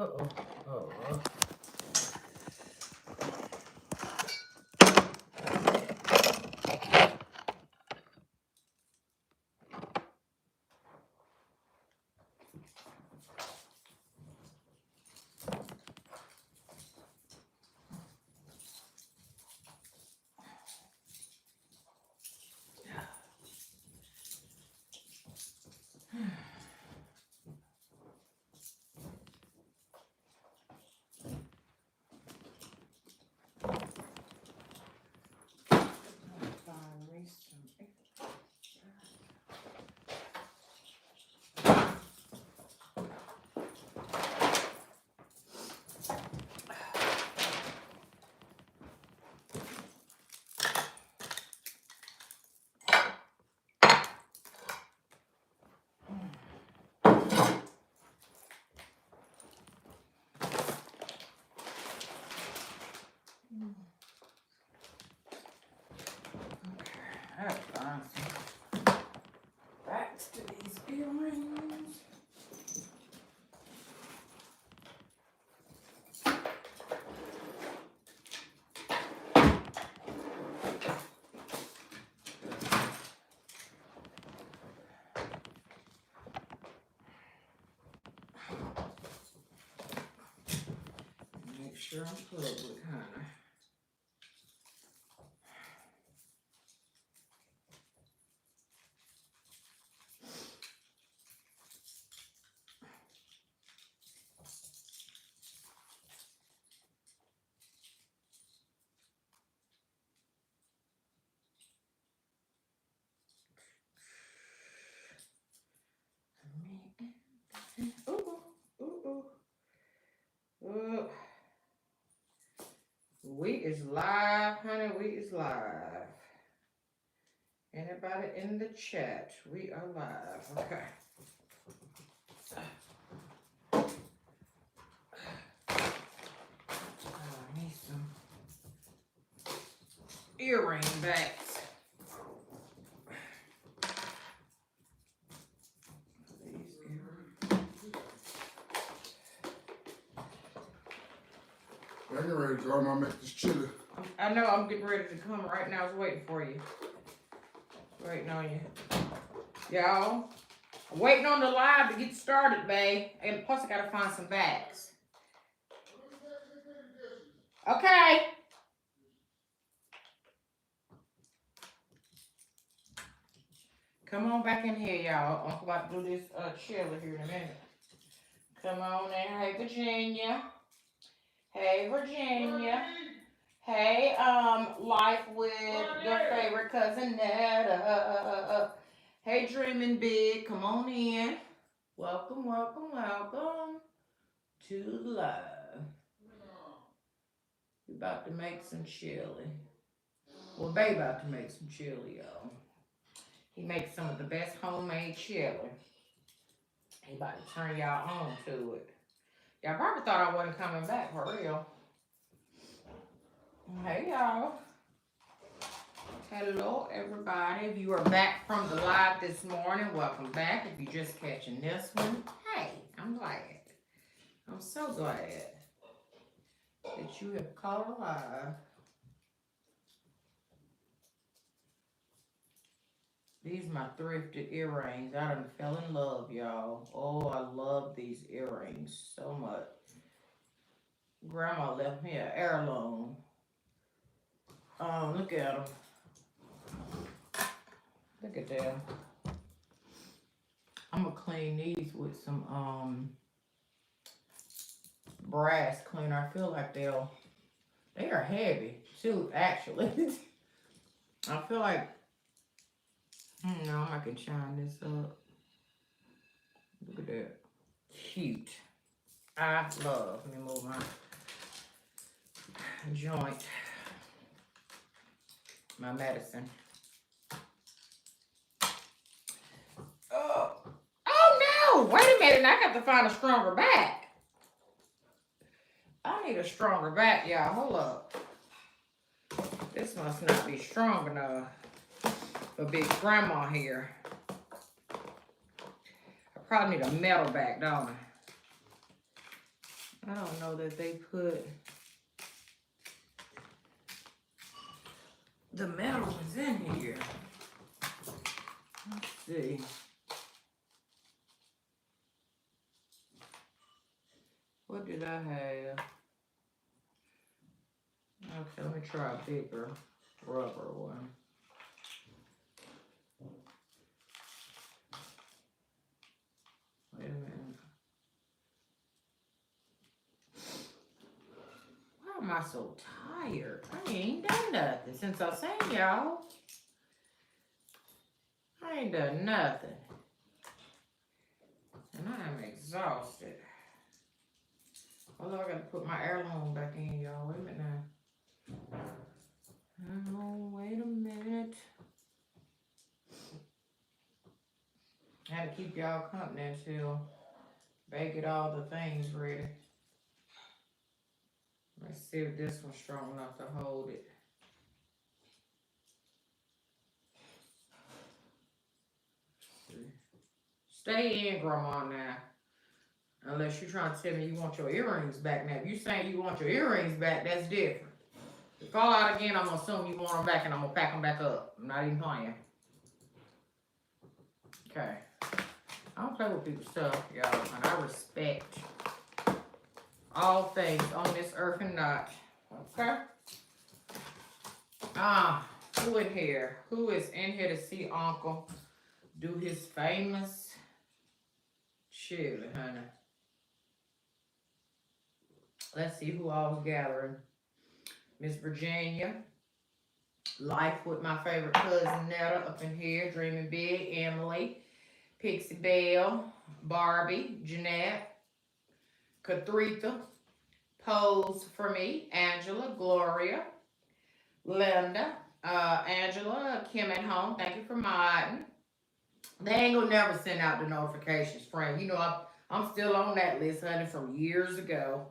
Uh-oh. Oh. I have to find some backs to these earrings. Make sure I'm public, honey. Ooh. We is live, honey. We is live. Anybody in the chat? We are live. Okay. I need some earring backs. These earrings. I'm getting ready to go. I'm gonna make this chili. I know I'm getting ready to come right now. I was waiting for you. Waiting on you. Y'all, I'm waiting on the live to get started, babe. And plus I gotta find some bags. Okay. Come on back in here, y'all. I'm about to do this chili here in a minute. Come on in. Hey, Virginia. Hey, Virginia. Hey, Life with your favorite cousin Netta. Hey, Dreaming Big. Come on in. Welcome, welcome, welcome to the live. We about to make some chili. Well, babe about to make some chili, y'all. He makes some of the best homemade chili. He about to turn y'all on to it. Y'all probably thought I wasn't coming back for real. Hey, y'all. Hello, everybody. If you are back from the live this morning, welcome back. If you're just catching this one, hey, I'm glad. I'm so glad that you have caught alive. These are my thrifted earrings. I done fell in love, y'all. Oh, I love these earrings so much. Grandma left me an heirloom. Look at them. Look at them. I'm gonna clean these with some brass cleaner. I feel like they are heavy too, actually. I feel like, I can shine this up. Look at that. Cute. I love. Let me move my joint. My medicine. Oh no! Wait a minute. I got to find a stronger back. I need a stronger back, y'all. Hold up. This must not be strong enough for Big Grandma here. I probably need a metal back, don't I? I don't know that they put the metal ones in here. Let's see. What did I have? Okay, let me try a bigger rubber one. Wait a minute. Why am I so tired? I ain't done nothing since I sang, y'all. I ain't done nothing. And I am exhausted. Although I gotta put my heirloom back in, y'all. Wait a minute now. Oh, wait a minute. I had to keep y'all company until they get all the things ready. Let's see if this one's strong enough to hold it. Stay in, Grandma, now. Unless you're trying to tell me you want your earrings back now. If you're saying you want your earrings back, that's different. If you fall out again, I'm going to assume you want them back and I'm going to pack them back up. I'm not even playing. Okay. I don't play with people's stuff, y'all. And I respect all things on this earth and not. Okay? Who in here? Who is in here to see Uncle do his famous chili, honey? Let's see who all was gathering. Miss Virginia. Life with my favorite cousin Netta up in here. Dreaming Big. Emily. Pixie Belle. Barbie. Jeanette. Katritha. Pose for me. Angela. Gloria. Linda. Angela. Kim at home. Thank you for modding. They ain't gonna never send out the notifications, friend. You know, I'm still on that list, honey, from years ago.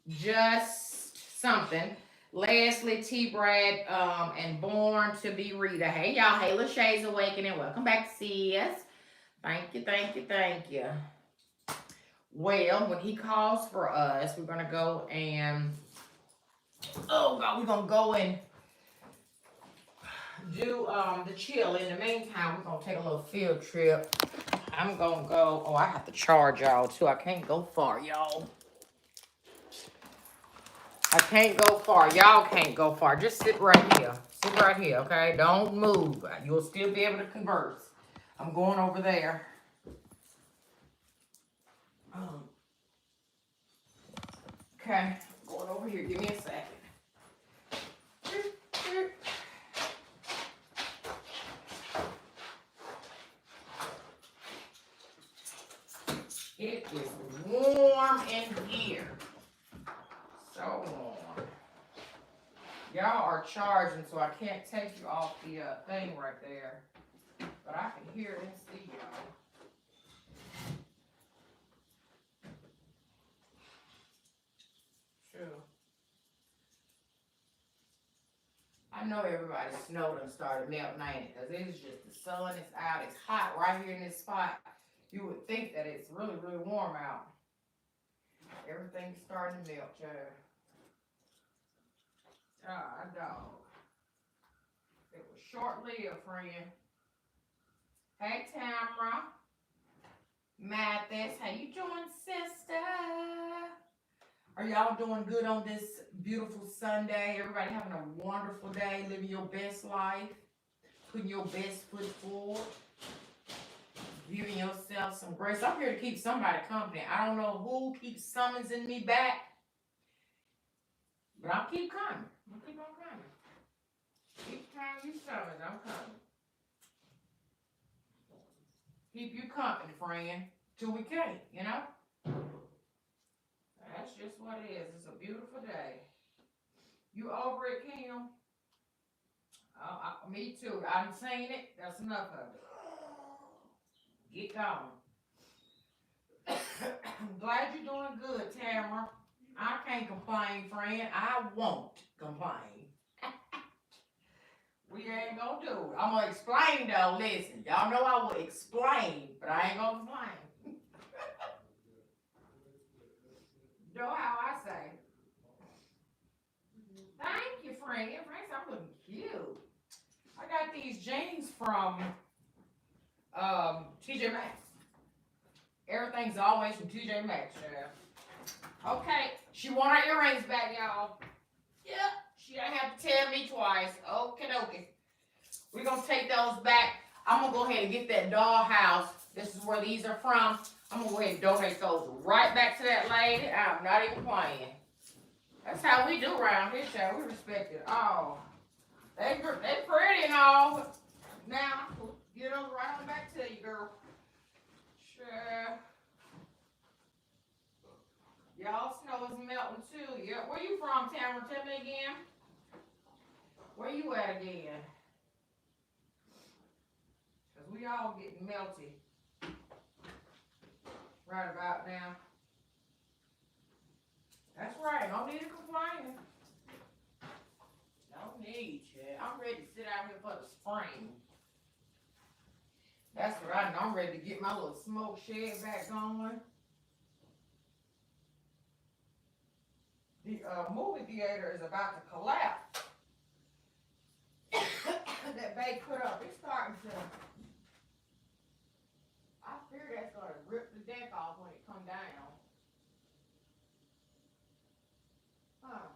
Just something. Leslie, T. Brad, and Born to be Rita. Hey, y'all. Hey, Lachey's Awakening. Welcome back to see us. Thank you, thank you, thank you. Well, when he calls for us, we're going to go and... Oh, God, we're going to go and do the chill. In the meantime, we're going to take a little field trip. I'm going to go... Oh, I have to charge y'all, too. I can't go far, y'all. I can't go far. Y'all can't go far. Just sit right here. Sit right here, okay? Don't move. You'll still be able to converse. I'm going over there. Okay. Going over here. Give me a second. It is warm in here. So warm. Y'all are charging, so I can't take you off the thing right there. But I can hear and see y'all. Sure. I know everybody's snow done started melting, ain't it? Because it's just the sun is out. It's hot right here in this spot. You would think that it's really, really warm out. Everything's starting to melt, child. Ah, dog. It was short-lived, friend. Hey, Tamara. Mathis, how you doing, sister? Are y'all doing good on this beautiful Sunday? Everybody having a wonderful day, living your best life, putting your best foot forward, giving yourself some grace. I'm here to keep somebody company. I don't know who keeps summoning me back, but I'll keep coming. I'll keep on coming. Each time you summon, I'm coming. Keep you company, friend, till we can't, you know? That's just what it is. It's a beautiful day. You over it, Kim? Me too. I've seen it. That's enough of it. Get going. I'm glad you're doing good, Tamara. I can't complain, friend. I won't complain. We ain't gonna do it. I'm gonna explain though. Listen, y'all know I will explain, but I ain't gonna complain. jeans from TJ Maxx. Everything's always from TJ Maxx, yeah. Okay, she want her earrings back, y'all. Yep, she don't have to tell me twice. Okay, okay. We're gonna take those back. I'm gonna go ahead and get that dollhouse. This is where these are from. I'm gonna go ahead and donate those right back to that lady. I'm not even playing. That's how we do around here, child. We respect it all. They pretty and all. Now, get those right on back to you, girl. Sure. Y'all, snow is melting too. Yeah. Where you from, Tamara? Tell me again. Where you at again? Because we all getting melty right about now. That's right. No need to complain. No need, child. I'm ready to sit out here for the spring. That's right. I'm ready to get my little smoke shed back going. The movie theater is about to collapse. That bay put up, it's starting to. I fear that's going to rip the deck off when it come down. Huh.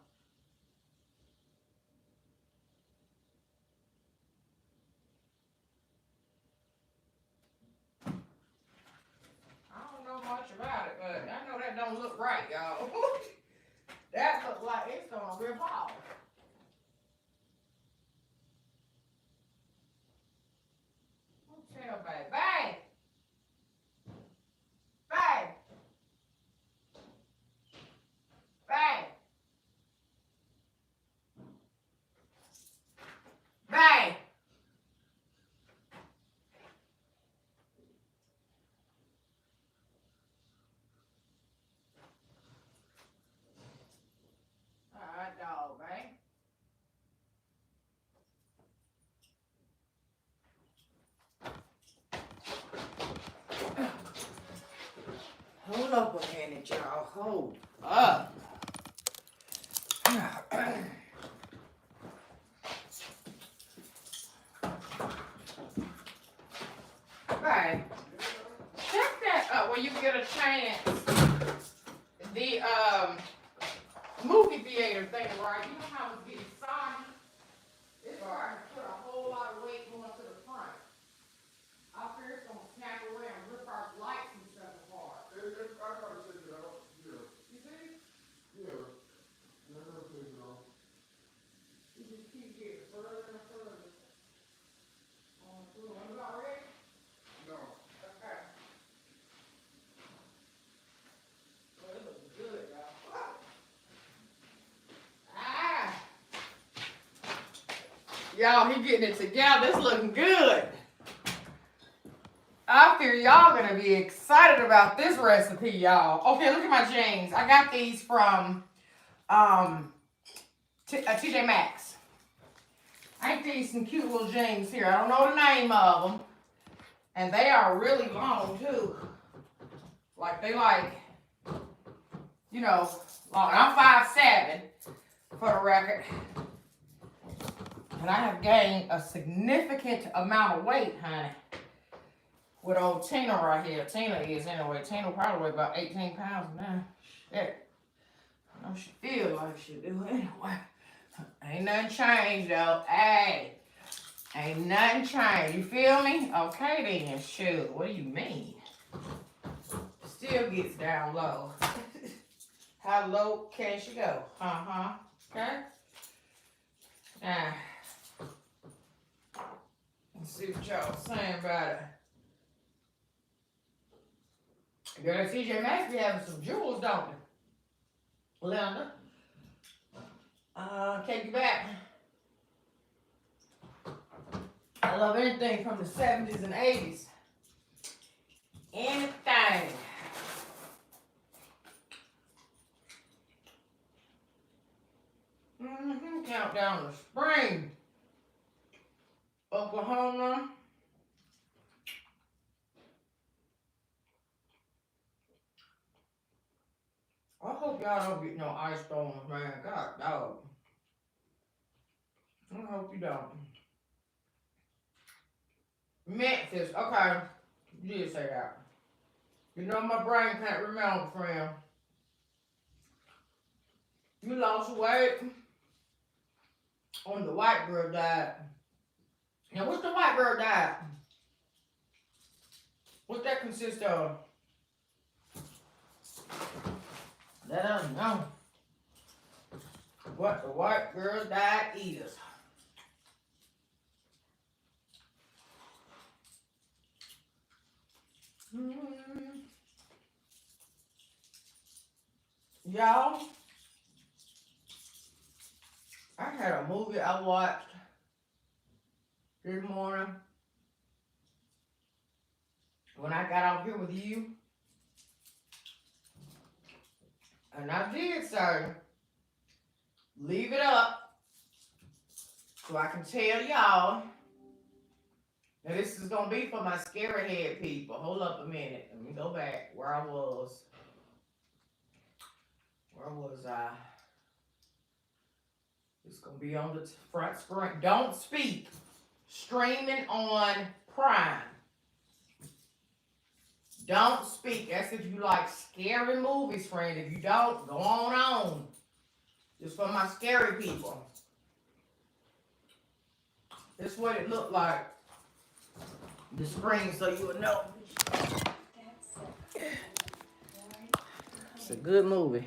I don't know much about it, but I know that don't look right, y'all. That looks like it's going to rip off. Tell baby. Bang! Bang! Bang! Bang! Alright, dog, bang. Hold up a minute, y'all. Hold up. Right. Check that up when you get a chance. The movie theater thing, right? You know how it's getting soggy? It's alright. I put a whole lot of weight going to the front. I fear it's gonna snap away and rip our lights and stuff apart. I gotta take it out. Yeah. You see? Yeah. I gotta take it out. You just keep getting further and further. You about ready? No. Okay. Well, it looks good, y'all. Ah! Y'all, he getting it together. It's looking good. I fear y'all gonna be excited about this recipe, y'all. Okay, look at my jeans. I got these from TJ Maxx. Ain't these some cute little jeans here? I don't know the name of them. And they are really long, too. Like, they like, you know, long. I'm 5'7", for the record. And I have gained a significant amount of weight, honey. With old Tina right here. Tina is, anyway. Tina probably weigh about 18 pounds now. Shit. I know she feel like she do anyway. Ain't nothing changed, though. Hey. Ain't nothing changed. You feel me? Okay, then. Shoot. What do you mean? Still gets down low. How low can she go? Uh-huh. Okay? Now, let's see what y'all saying about it. Girl, TJ Maxx be having some jewels, don't they? Linda. Take you back. I love anything from the 70s and 80s. Anything. Countdown to spring. Oklahoma. I hope y'all don't get no ice storms, man. God, dog. I hope you don't. Memphis. Okay. You did say that. You know my brain can't remember, friend. You lost weight on the white girl diet. Now, what's the white girl diet? What that consist of? Let us know what the white girl diet is. Y'all, I had a movie I watched this morning when I got out here with you. And I did, sir. Leave it up so I can tell y'all. Now this is going to be for my scary head people. Hold up a minute. Let me go back where I was. Where was I? It's going to be on the front screen. Don't speak. Streaming on Prime. Don't speak. That's if you like scary movies, friend. If you don't, go on. Just for my scary people. This is what it looked like. The screen, so you would know. It's a good movie.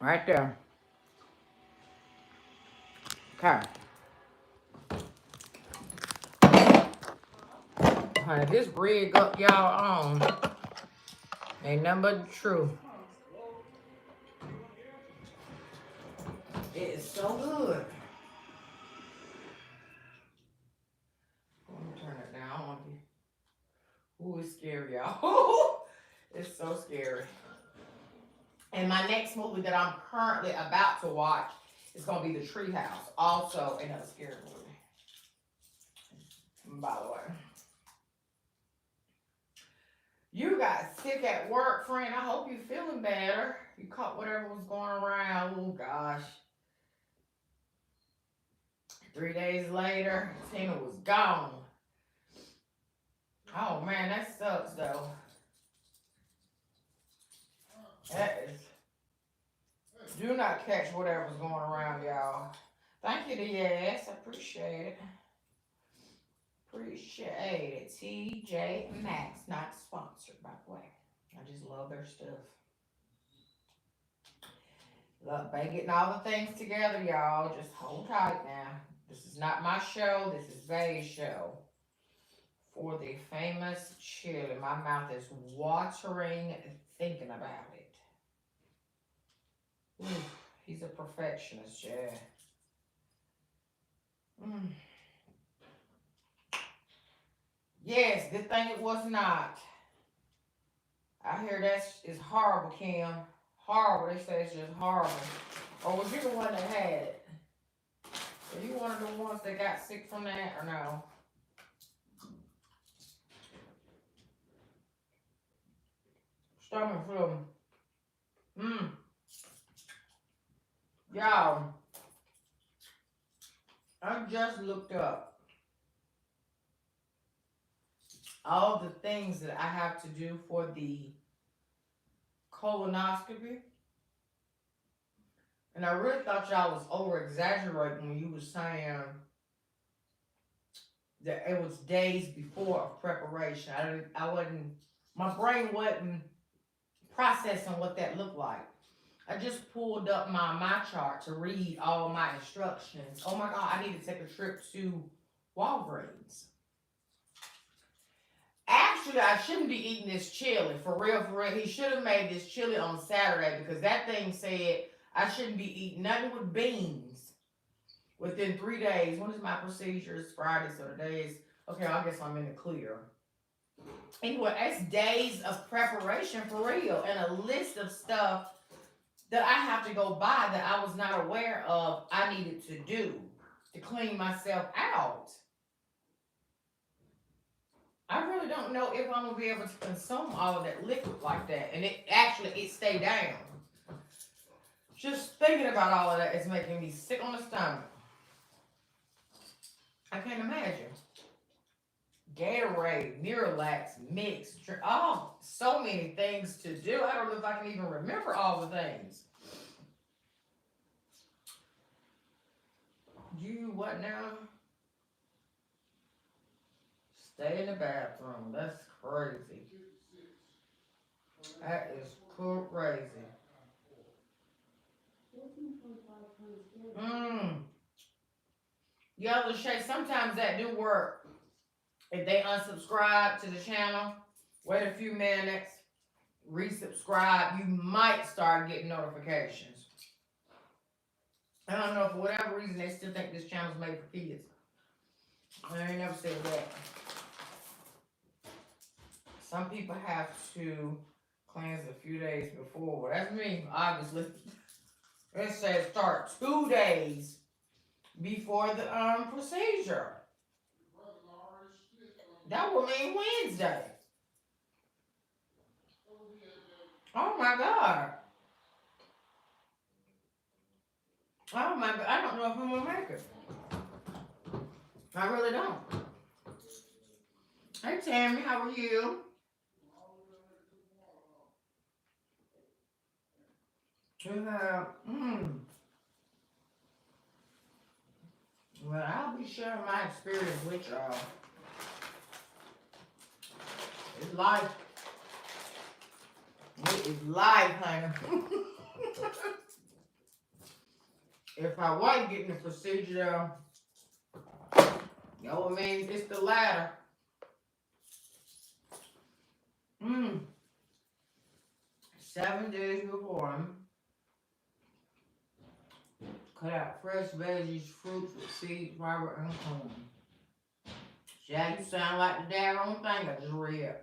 Right there. Okay. Honey, this rig up y'all on ain't nothing but the truth. It is so good. Let me turn it down. I want to. Ooh, it's scary, y'all. It's so scary. And my next movie that I'm currently about to watch is going to be The Treehouse. Also another scary movie. By the way. You got sick at work, friend. I hope you're feeling better. You caught whatever was going around. Oh, gosh. 3 days later, Tina was gone. Oh, man, that sucks, though. That is... Do not catch whatever's going around, y'all. Thank you to Yes. I appreciate it. Appreciate it. TJ Maxx, not sponsored, by the way. I just love their stuff. Look, they getting all the things together, y'all. Just hold tight now. This is not my show. This is Bay's show. For the famous chili. My mouth is watering thinking about it. Ooh, he's a perfectionist, yeah. Yes, good thing it was not. I hear that is horrible, Kim. Horrible. They say it's just horrible. Or was you the one that had it? Are you one of the ones that got sick from that or no? Stomach flu. Y'all, I just looked up all the things that I have to do for the colonoscopy. And I really thought y'all was over-exaggerating when you was saying that it was days before of preparation. I wasn't, my brain wasn't processing what that looked like. I just pulled up my chart to read all my instructions. Oh my God, I need to take a trip to Walgreens. Actually, I shouldn't be eating this chili. For real, for real. He should have made this chili on Saturday because that thing said I shouldn't be eating nothing with beans within 3 days. When is my procedure? It's Friday, so today is... Okay, I guess I'm in the clear. Anyway, that's days of preparation for real and a list of stuff that I have to go by that I was not aware of I needed to do to clean myself out. I really don't know if I'm going to be able to consume all of that liquid like that. And it stayed down. Just thinking about all of that is making me sick on the stomach. I can't imagine. Gatorade, Miralax, mix, oh, so many things to do. I don't know if I can even remember all the things. You what now? Stay in the bathroom. That's crazy. That is crazy. Yellow Shay, sometimes that do work. If they unsubscribe to the channel, wait a few minutes, resubscribe, you might start getting notifications. I don't know, for whatever reason, they still think this channel's made for kids. I ain't never said that. Some people have to cleanse a few days before. Well, that's me, obviously. It says start 2 days before the procedure. That will mean Wednesday. Oh my God. Oh my God. I don't know if I'm gonna make it. I really don't. Hey Tammy, how are you? Well, I'll be sharing my experience with y'all. It's life. It is life, honey. If I wasn't getting the procedure, that would mean it's the latter. 7 days before. Cut out fresh veggies, fruits with seeds, fiber, and corn. Yeah, you sound like the daggone thing I just read.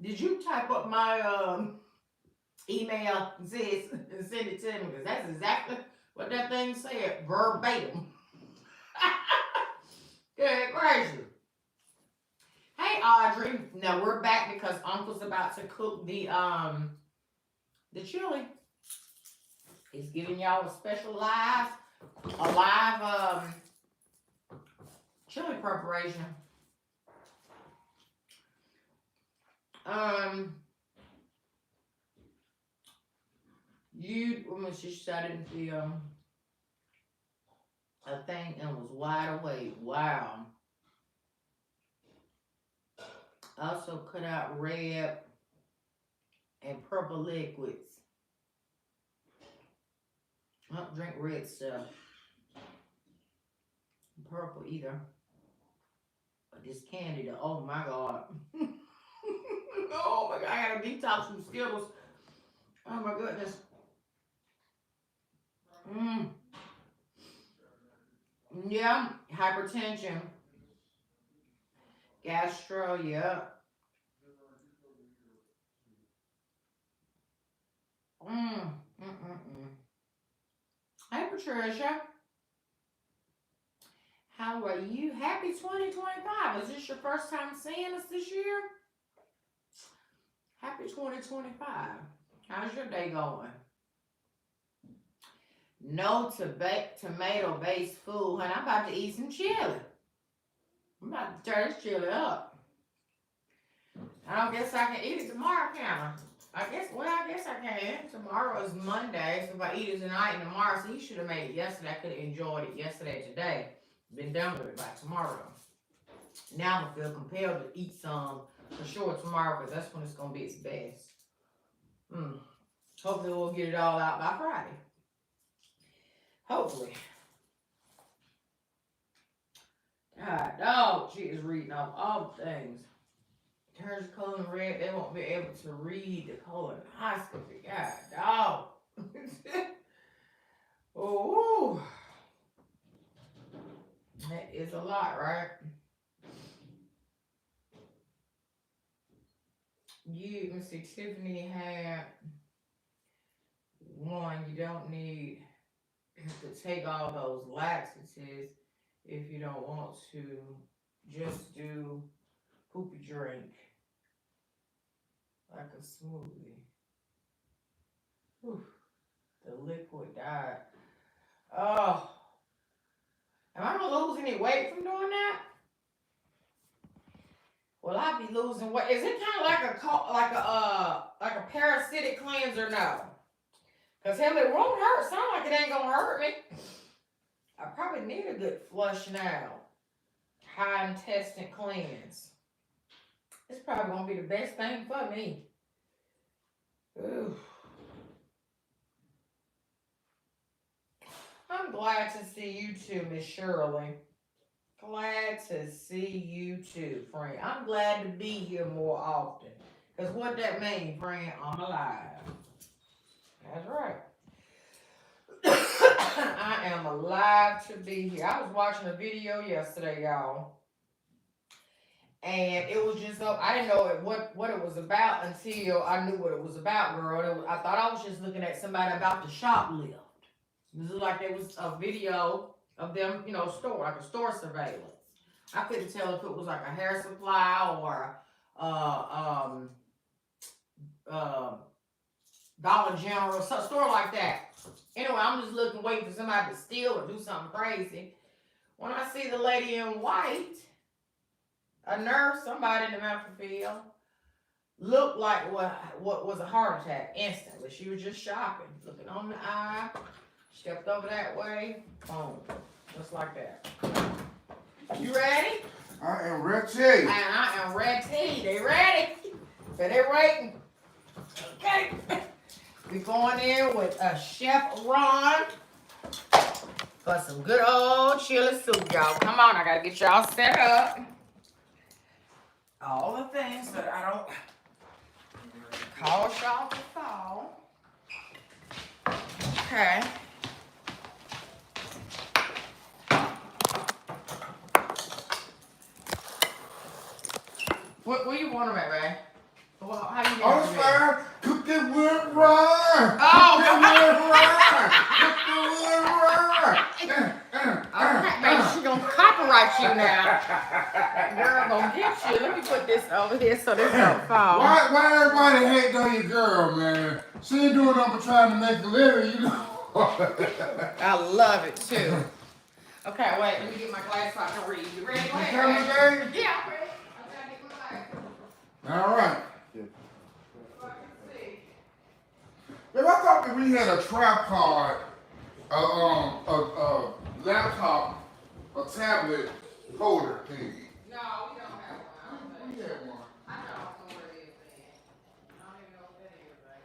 Did you type up my email, sis, and send it to me? Because that's exactly what that thing said, verbatim. Good gracious. Hey, Audrey. Now we're back because Uncle's about to cook the chili. He's giving y'all a special live chili preparation. Let me see, I didn't see a thing and was wide awake. Wow. Also cut out red and purple liquids. I don't drink red stuff. Purple either. But this candy, oh my God. Oh my God, I gotta detox from Skittles. Oh my goodness. Yeah, hypertension. Gastro, yeah. Hey Patricia. How are you? Happy 2025. Is this your first time seeing us this year? Happy 2025. How's your day going? No tomato-based food, honey. I'm about to eat some chili. I'm about to turn this chili up. I don't guess I can eat it tomorrow, can I? I guess I can. Tomorrow is Monday, so if I eat it tonight and tomorrow, so he should have made it yesterday. I could have enjoyed it yesterday, today. Been done with it by tomorrow. Now I'm going to feel compelled to eat some for sure tomorrow, because that's when it's going to be its best. Hopefully we'll get it all out by Friday. Hopefully. God, dog, she is reading off all the things. Turns colon red, they won't be able to read the colonoscopy. God, dog. Oh, that is a lot, right? Let me see, Tiffany had one. You don't need to take all those laxatives if you don't want to. Just do poopy drink like a smoothie. Whew. The liquid diet. Oh, Am I gonna lose any weight from doing that? Will I be losing weight? Is it kind of like a parasitic cleanser? No, cause hell, it won't hurt. Sound like it ain't gonna hurt me. I probably need a good flush now. High intestine cleanse. It's probably gonna be the best thing for me. Ooh. I'm glad to see you too, Miss Shirley. Glad to see you too, friend. I'm glad to be here more often. Because what that means, friend, I'm alive. That's right. I am alive to be here. I was watching a video yesterday, y'all. And it was just up. I didn't know what it was about until I knew what it was about, girl. I thought I was just looking at somebody about to shoplift. It was like there was a video of them, like a store surveillance. I couldn't tell if it was like a hair supply or Dollar General, some store like that. Anyway, I'm just looking, waiting for somebody to steal or do something crazy. When I see the lady in white, a nurse, somebody in the medical field, looked like what was a heart attack instantly. She was just shopping, looking on the eye, stepped over that way, boom, just like that. You ready? I am ready. And I am ready. They ready? So they're waiting. Okay. We going in with a Chef Ron for some good old chili soup, y'all. Come on, I gotta get y'all set up. All the things that I don't cause y'all to fall. Okay. What you want them at, Ray? Well, how you Oh, sir, cook the wood raw. Oh, Cook the wood raw. okay, baby, she gonna copyright you now. Girl gonna get you. Let me put this over here so this don't fall. Why everybody hate on your girl, man? She ain't doing nothing but trying to make a living, you know. I love it too. Okay, wait, let me get my glass so I can read. You ready? Go ahead. You coming, baby? Yeah, I'm ready. I gotta get my glass. All right. So I can see. If I thought that we had a tripod, a laptop, a tablet holder thingy. No, we don't have one. I don't think. We had one. I don't know where it is, man. I don't even know what that is, right?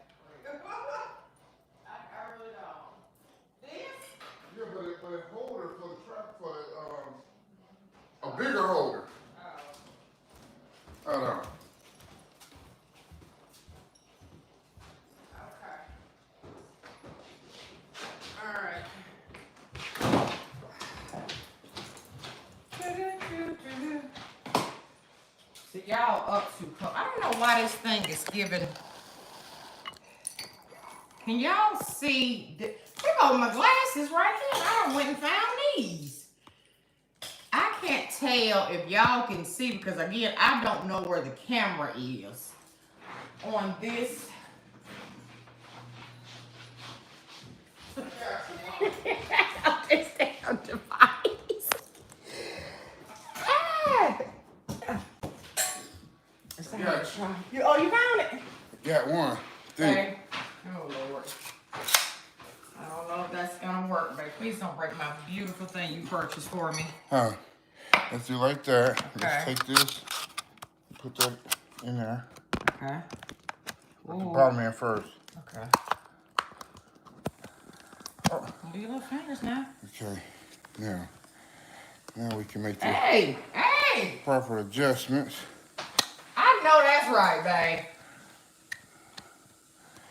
I really don't. This? Yeah, but a holder for the trap for a bigger holder. Oh. Hold on. Okay. All right. So y'all up to close. I don't know why this thing is giving. Can y'all see? Here go my glasses right here. I done went and found these. I can't tell if y'all can see because again, I don't know where the camera is on this. This damn device. Oh, you found it? Got one. Okay. Oh, Lord. I don't know if that's going to work, but please don't break my beautiful thing you purchased for me. Huh. Let's do like that. Okay. Let's take this, put that in there. Okay. Put the bottom in first. Okay. Oh. Do your little fingers now. Okay. Now we can make the Hey! proper adjustments. I know that's right, babe.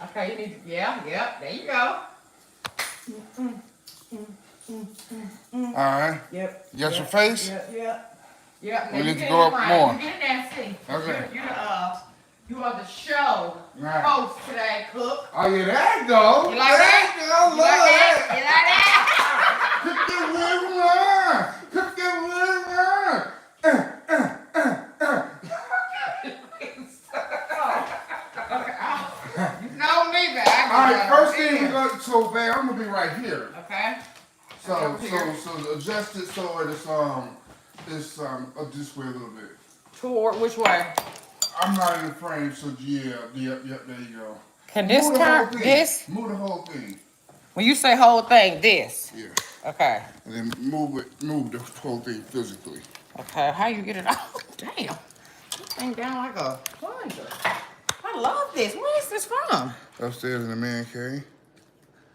Okay, you need to, yeah, there you go. All right. Yep. You got your face? Yep. We Now need you to go up more. You get in there and see. Okay. You are the show Right. host today, cook. Oh, yeah, there you go. You like that? I love You like that? Cook the wood raw. Cook the wood raw. You know me, babe. All right, first thing we're going to, so, babe, I'm going to be right here. Okay. So adjust it so it's up this way a little bit. Toward which way? I'm not in the frame, so yep, there you go. Can this turn? This? Move the whole thing. When you say whole thing, this? Yeah. Okay. And then move the whole thing physically. Okay, how you get it out? Damn. This thing down like a plunger. I love this. Where is this from? Upstairs in the man cave.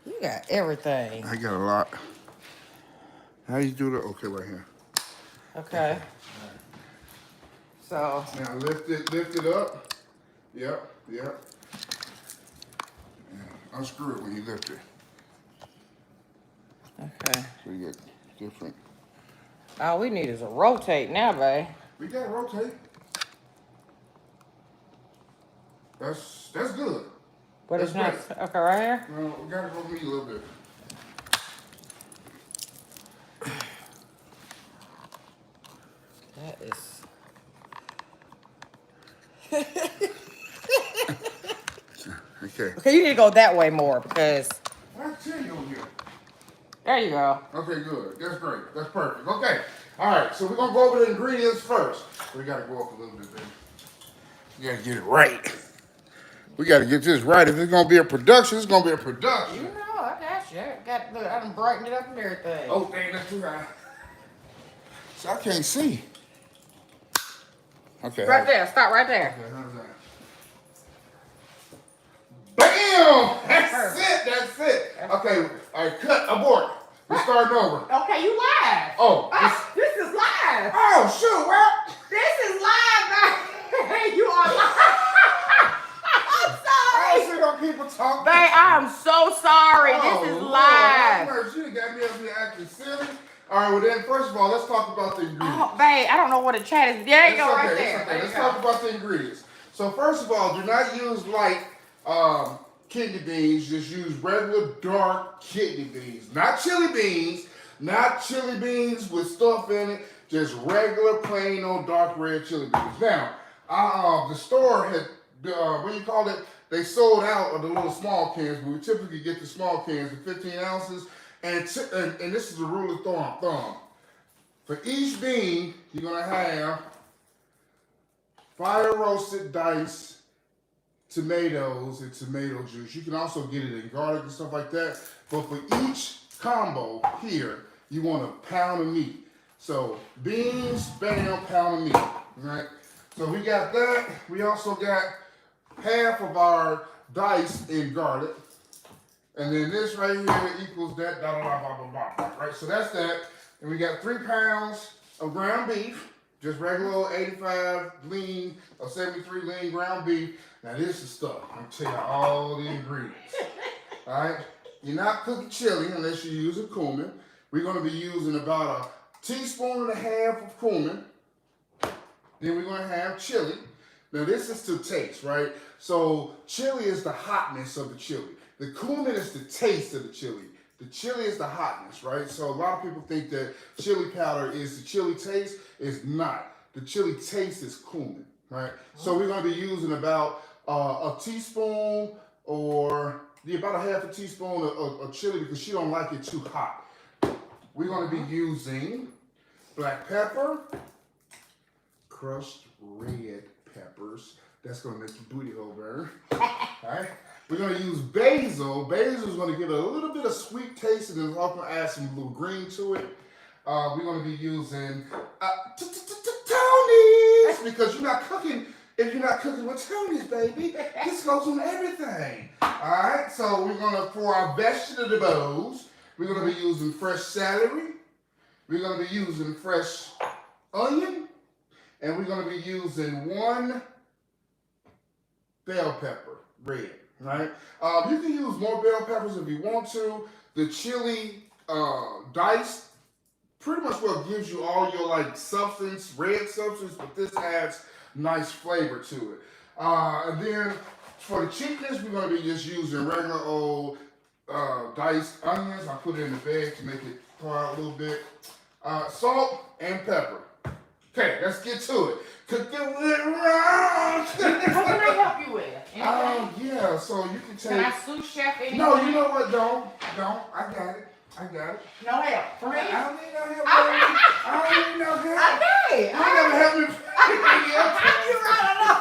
You got everything. I got a lot. How you do that? Okay, right here. Okay. So. Now lift it up. Yep. And unscrew it when you lift it. Okay. So you get different. All we need is a rotate now, babe. We got to rotate. That's good. But That's it's not. great. Okay, right here? No, we got to go meet a little bit. That is. Okay. Okay, you need to go that way more because. I tell you over here. There you go. Okay, good. That's great. That's perfect. Okay. All right. So we're gonna go over the ingredients first. We gotta go up a little bit, baby. You gotta get it right. We gotta get this right. If it's gonna be a production, it's gonna be a production. You know, I got you. Look, I done brightened it up and everything. Oh, dang, that's too high. So I can't see. Okay. Right there. Stop right there. Okay, how's that? Bam! That's Perfect. it. Okay, all right, cut, abort. We're starting over. Okay, you live. Oh, This is live. oh, shoot, well. This is live, babe. You are live. I'm I sorry. still gonna keep it talking. Babe, I am so sorry. This is live. You got me up here acting silly. All right, well then, first of all, let's talk about the ingredients. Oh, babe, I don't know what a chat is. There you go, right Okay. there. There you Let's go. talk about the ingredients. So first of all, do not use light kidney beans. Just use regular dark kidney beans. Not chili beans. Not chili beans with stuff in it. Just regular plain old dark red chili beans. Now, the store had, what do you call it? They sold out of the little small cans, but we typically get the small cans, the 15 ounces. And this is the rule of thumb. For each bean, you're gonna have fire roasted diced tomatoes and tomato juice. You can also get it in garlic and stuff like that. But for each combo here, you want a pound of meat. So beans, bam, pound of meat. All right. So we got that. We also got half of our dice in garlic. And then this right here equals that, right? So that's that. And we got 3 pounds of ground beef, just regular old 85 lean or 73 lean ground beef. Now this is stuff. I'm telling you all the ingredients. All right? You're not cooking chili unless you use a cumin. We're going to be using about a teaspoon and a half of cumin. Then we're going to have chili. Now this is to taste, right? So chili is the hotness of the chili. The cumin is the taste of the chili. The chili is the hotness, right? So a lot of people think that chili powder is the chili taste. It's not. The chili taste is cumin, right? So we're going to be using about a teaspoon or about a half a teaspoon of chili because she don't like it too hot. We're going to be using black pepper, crushed red peppers. That's going to make your booty hole burn. All right? We're going to use basil. Basil is going to give it a little bit of sweet taste and then also going to add some little green to it. We're going to be using Tony's because you're not cooking if you're not cooking with Tony's, baby. This goes on everything. All right, so we're going to, for our vegetables, we're going to be using fresh celery. We're going to be using fresh onion. And we're going to be using 1 bell pepper, red. Right? You can use more bell peppers if you want to. The chili diced pretty much what gives you all your like substance, red substance, but this adds nice flavor to it. And then for the cheapness, we're going to be just using regular old diced onions. I put it in the bag to make it thaw out a little bit. Salt and pepper. Okay, let's get to it. Cook it with wrong. What can I help you with? Yeah, so you can take. Can I sous chef anything? No, you know what? Don't. I got it. I got it. No help for me? I don't need no help. I don't need no help. Okay. You ain't never help me. You're right, I know.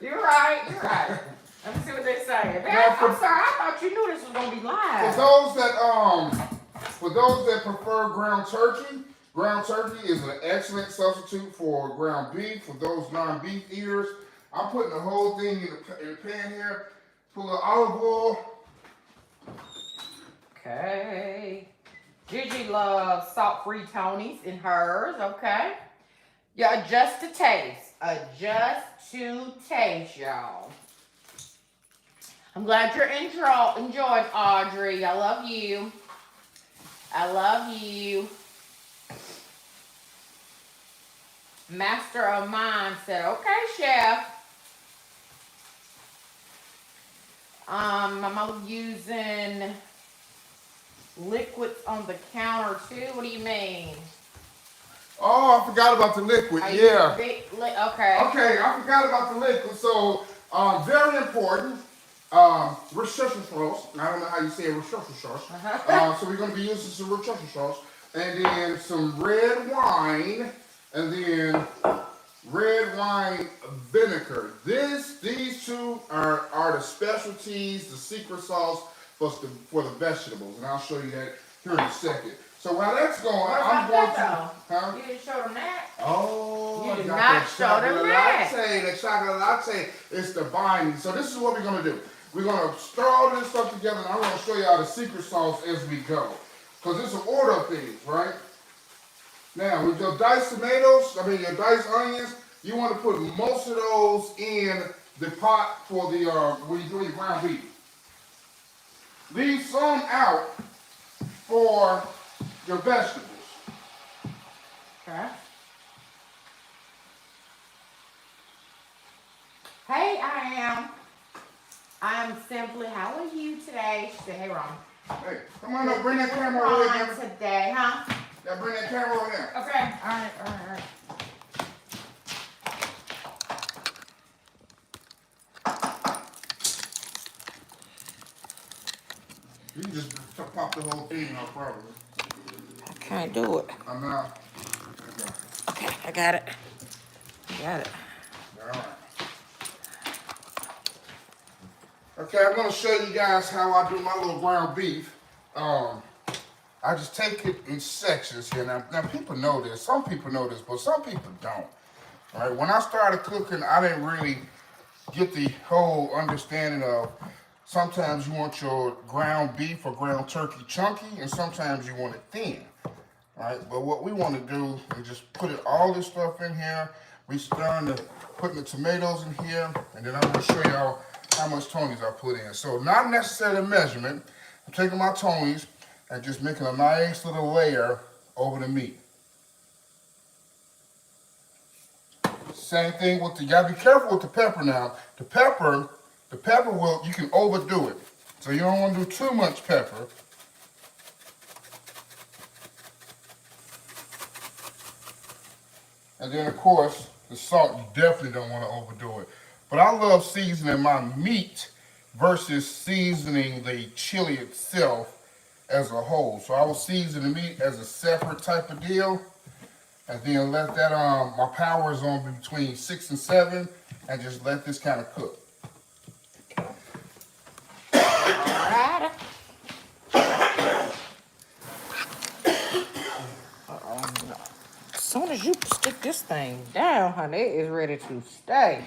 You're right. Let me see what they say. Man, I'm sorry, I thought you knew this was gonna be live. For those that prefer ground turkey is an excellent substitute for ground beef. For those non-beef eaters, I'm putting the whole thing in the pan here. Put a little olive oil. Okay. Gigi loves salt-free Tony's in hers, okay? Yeah, adjust to taste. Adjust to taste, y'all. I'm glad you're enjoying, Audrey. I love you. I love you. Master of Mine said, okay, chef. I'm using liquids on the counter too. What do you mean? Oh, I forgot about the liquid. Yeah. Okay. Okay, I forgot about the liquid. So, very important. Worcestershire sauce. I don't know how you say Worcestershire sauce. So we're going to be using some Worcestershire sauce. And then some red wine. And then red wine vinegar. These two are the specialties, the secret sauce for the vegetables. And I'll show you that here in a second. So while that's going, I'm going to... Huh? You didn't show them that? Oh, you did not show them that. The chocolate latte is the binding. So this is what we're going to do. We're going to stir all this stuff together, and I'm going to show y'all the secret sauce as we go. Because it's an order of things, right? Now, with your diced tomatoes, your diced onions, you want to put most of those in the pot for the, when you do your ground beef. Leave some out for your vegetables. Okay. Hey, I am simply, how are you today? She said, hey, Ron. Hey, come on up, bring that camera over here. Today, huh? Yeah, bring that camera over here. Okay, all right. You can just pop the whole thing out, probably. I can't do it. I'm out. Okay, I got it. All right. Okay, I'm going to show you guys how I do my little ground beef. I just take it in sections here. Now people know this. Some people know this, but some people don't. All right, when I started cooking, I didn't really get the whole understanding of sometimes you want your ground beef or ground turkey chunky, and sometimes you want it thin. All right, but what we want to do is just put all this stuff in here. We putting the tomatoes in here, and then I'm going to show y'all how much Tony's I put in. So not necessarily a measurement. I'm taking my Tony's and just making a nice little layer over the meat. Same thing with you gotta be careful with the pepper now. The pepper you can overdo it. So you don't want to do too much pepper. And then of course, the salt, you definitely don't want to overdo it. But I love seasoning my meat versus seasoning the chili itself as a whole. So I will season the meat as a separate type of deal. And then let that, my power is on between 6 and 7, and just let this kind of cook. Alright. As soon as you stick this thing down, honey, it is ready to stay.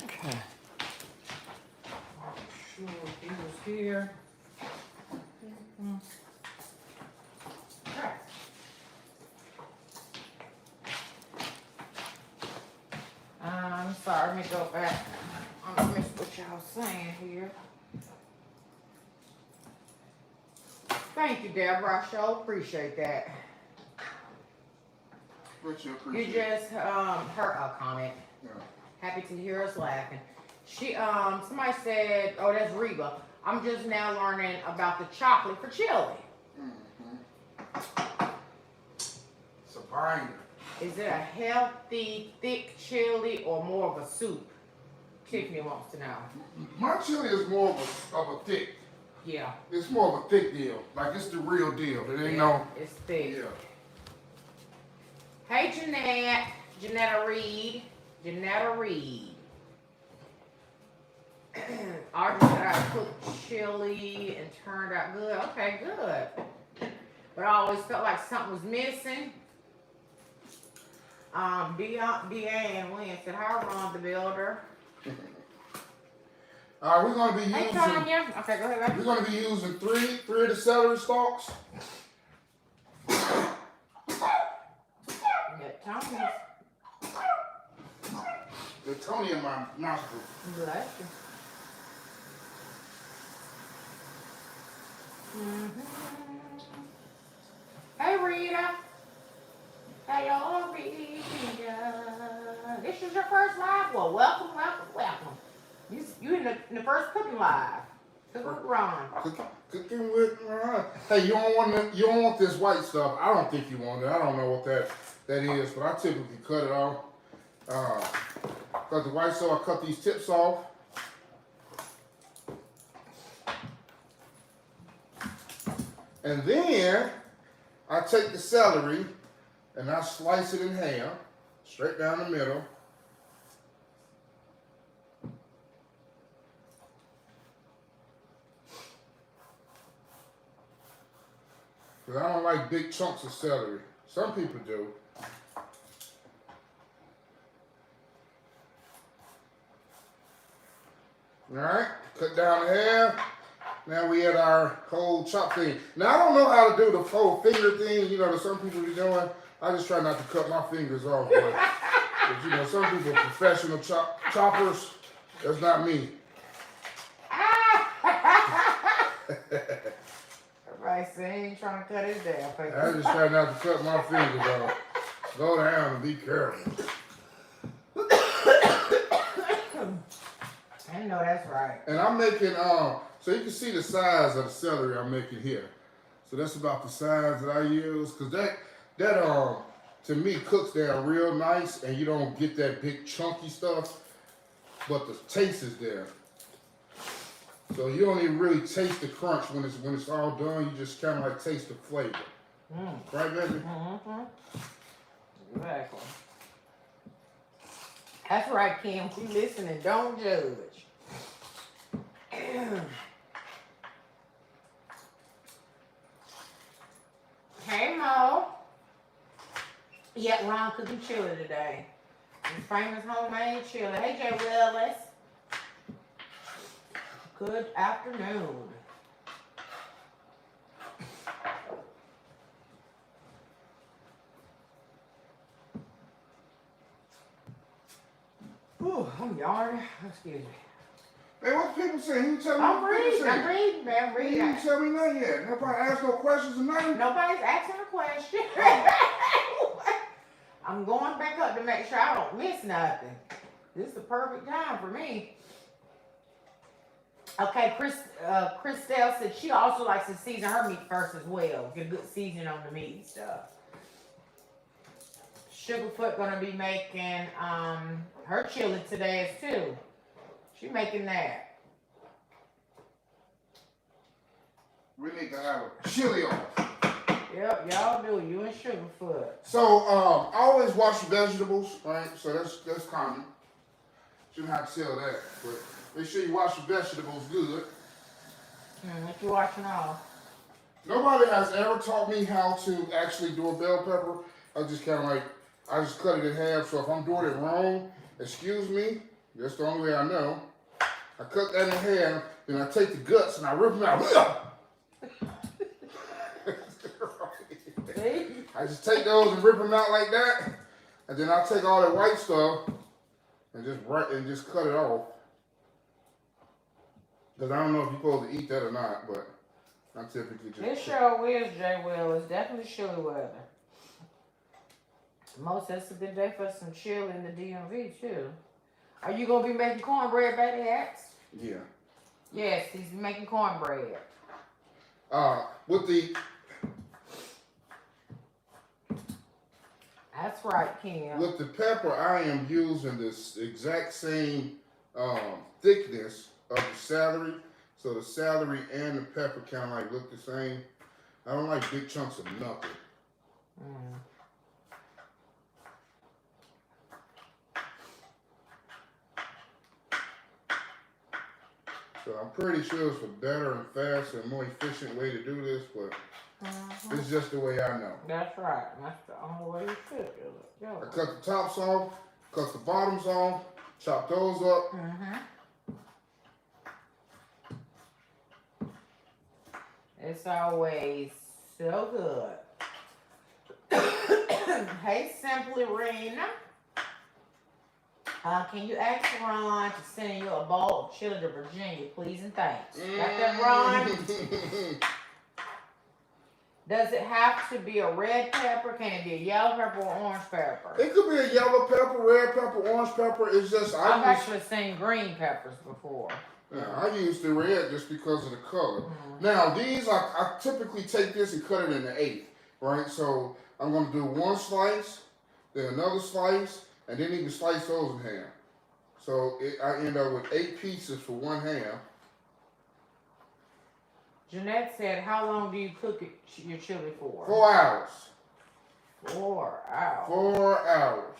Okay. Sure, he was here. Okay. I'm sorry, let me go back. I missed what y'all saying here. Thank you, Deborah. I sure appreciate that. You just heard a comment. Yeah. Happy to hear us laughing. Somebody said, oh, that's Reba. I'm just now learning about the chocolate for chili. Mm-hmm. It's a binder. Is it a healthy, thick chili or more of a soup? Tiffany wants to know. My chili is more of a thick. Yeah. It's more of a thick deal. Like it's the real deal. It ain't no. It's thick. Yeah. Hey, Jeanette. Janetta Reed. Janetta Reed. Audrey said I cooked chili and turned out good. Okay, good. But I always felt like something was missing. Deanne Wynn said, hi, Ron the Builder. All right, we're gonna be using. Hey, Tanya. Okay, go ahead. We're gonna be using three of the celery stalks. Tanya. The Tony in my nostril. Bless you. Hey, Rita. Hello, Rita. This is your first live. Well, welcome. You in the first cooking live. Cooking with Ron. Cooking with Ron. Hey, you don't want this white stuff. I don't think you want it. I don't know what that is, but I typically cut it off. Cut the white, so I cut these tips off. And then I take the celery and I slice it in half, straight down the middle. Because I don't like big chunks of celery. Some people do. Alright, cut down the half. Now we had our whole chop thing. Now I don't know how to do the whole finger thing, you know, that some people be doing. I just try not to cut my fingers off. But you know, some people are professional choppers. That's not me. Everybody saying he ain't trying to cut his damn finger. I just try not to cut my fingers off. Slow down and be careful. I know that's right. And I'm making, so you can see the size of the celery I'm making here. So that's about the size that I use, because that to me cooks down real nice, and you don't get that big chunky stuff, but the taste is there. So you don't even really taste the crunch when it's all done. You just kind of like taste the flavor. Right, baby? Mm-hmm. Exactly. That's right, Kim. We listen and don't judge. Hey, Mo. Yeah, Ron cooking chili today. His famous homemade chili. Hey, Jay Willis. Good afternoon. Ooh, I'm yawning. Excuse me. Hey, what people saying? You tell me I'm what people saying. reading, man. You didn't tell me nothing yet. Nobody asked no questions or nothing. Nobody's asking a question. I'm going back up to make sure I don't miss nothing. This is the perfect time for me. Okay, Christelle said she also likes to season her meat first as well. Get a good seasoning on the meat and stuff. Sugarfoot gonna be making her chili today too. She making that. We need to have a chili off. Yep, y'all do. You and Sugarfoot. So I always wash vegetables, right? So that's common. Shouldn't have to tell that, but make sure you wash your vegetables good. What you watching on? Nobody has ever taught me how to actually do a bell pepper. I just kind of like, I just cut it in half. So if I'm doing it wrong, excuse me. That's the only way I know. I cut that in half, then I take the guts and I rip them out. I just take those and rip them out like that, and then I'll take all that white stuff and just cut it off. Because I don't know if you're supposed to eat that or not, but I typically just. It sure is, Jay Will. It's definitely chilly weather. Most says it's a good day for some chill in the DMV too. Are you gonna be making cornbread, baby? Axe? Yeah. Yes, he's making cornbread. With the. I That's right, Kim. With the pepper, I am using this exact same thickness of the celery. So the celery and the pepper kind of like look the same. I don't like big chunks of nothing. Mm. So I'm pretty sure it's a better and faster and more efficient way to do this, but it's just the way I know. That's right. That's the only way you should do it. Yeah. I cut the tops off, cut the bottoms off, chop those up. It's always so good. Hey, Simply Rena. Can you ask Ron to send you a bowl of chili to Virginia, please and thanks? Got that, Ron? Does it have to be a red pepper? Can it be a yellow pepper or orange pepper? It could be a yellow pepper, red pepper, orange pepper. It's just I've actually seen green peppers before. Yeah, I use the red just because of the color. Now these, I typically take this and cut it into 8, right? So I'm gonna do one slice, then another slice, and then even slice those in half. So I end up with 8 pieces for one half. Jeanette said, how long do you cook your chili for? 4 hours. 4 hours. 4 hours.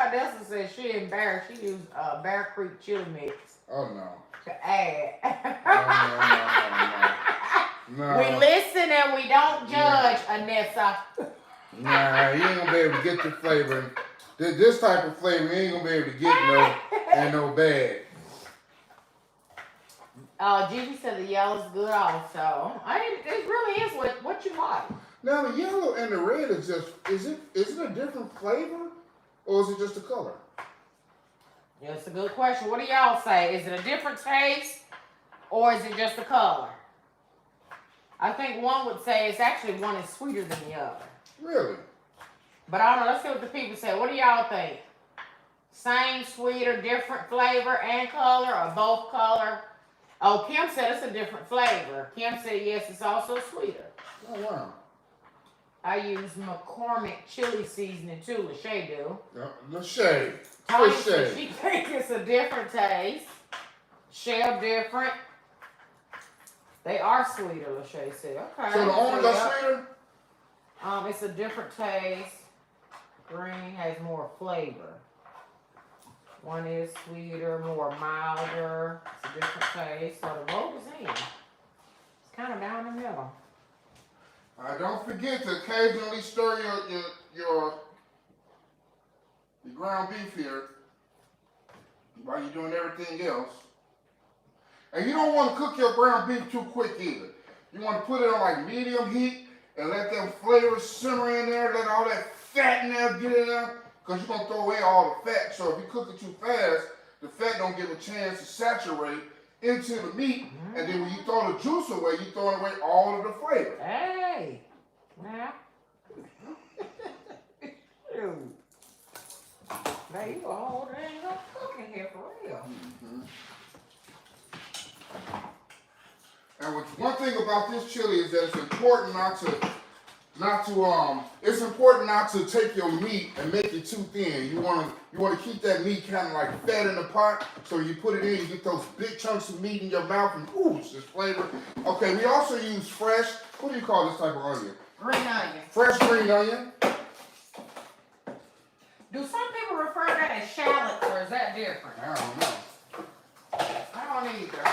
Odessa said she embarrassed. She used Bear Creek chili mix. Oh no. To add. No. We listen and we don't judge, Anessa. Nah, you ain't gonna be able to get the flavor. This type of flavor, you ain't gonna be able to get in no bag. Gigi said the yellow's good also. It really is what you like. Now the yellow and the red is just, is it a different flavor? Or is it just the color? Yeah, it's a good question. What do y'all say? Is it a different taste? Or is it just the color? I think one would say it's actually one is sweeter than the other. Really? But I don't know. Let's see what the people say. What do y'all think? Same, sweeter, different flavor and color, or both color? Oh, Kim said it's a different flavor. Kim said yes, it's also sweeter. Oh, wow. I use McCormick chili seasoning too. Lachey do. Lachey. Tony said she thinks it's a different taste. Shell different. They are sweeter, Lachey said. Okay. So the orange are sweeter? It's a different taste. Green has more flavor. One is sweeter, more milder. It's a different taste. So the vote is in. It's kind of down the middle. Don't forget to occasionally stir your ground beef here while you're doing everything else. And you don't want to cook your ground beef too quick either. You want to put it on like medium heat and let them flavors simmer in there, let all that fat in there get in there, because you're going to throw away all the fat. So if you cook it too fast, the fat don't give a chance to saturate into the meat, and then when you throw the juice away, you throw away all of the flavor. Hey, now, shoot, now you a whole dang up cooking here for real. And one thing about this chili is that it's important it's important not to take your meat and make it too thin. You want to keep that meat kind of like fat in the pot. So you put it in, you get those big chunks of meat in your mouth, and ooh, it's just flavor. Okay, we also use fresh. What do you call this type of onion? Green onion. Fresh green onion. Do some people refer to that as shallots, or is that different? I don't know. I don't either.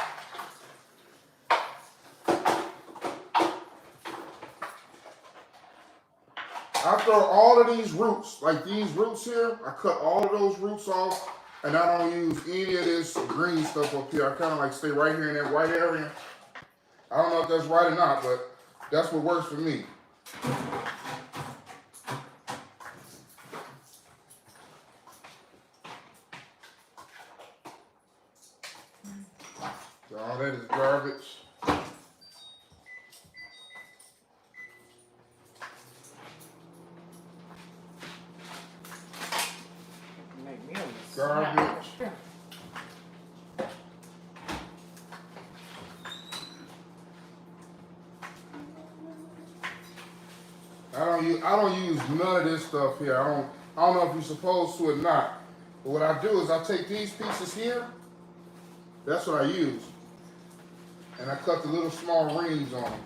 I throw all of these roots, like these roots here, I cut all of those roots off, and I don't use any of this green stuff up here. I kind of like stay right here in that white area. I don't know if that's right or not, but that's what works for me. So all that is garbage. Garbage. I I don't use none of this stuff here. I don't know if you're supposed to or not. But what I do is I take these pieces here. That's what I use. And I cut the little small rings on them.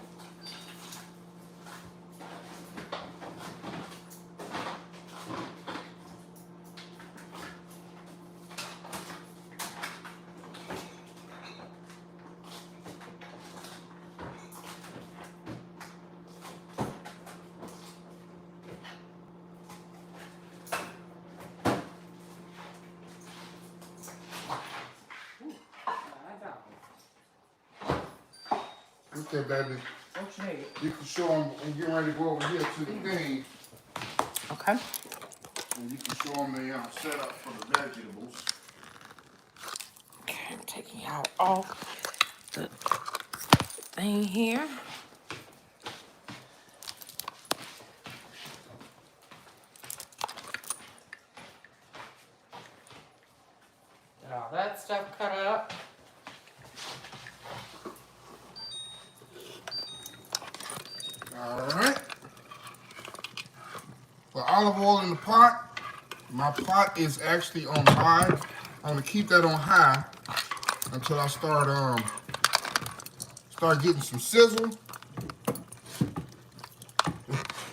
Okay, baby. What you need? You can show them and get ready to go over here to the thing. Okay. And you can show them the setup for the vegetables. Okay, I'm taking out all the thing here. Got all that stuff cut up. Alright. For olive oil in the pot, my pot is actually on high. I'm gonna keep that on high until I start getting some sizzle.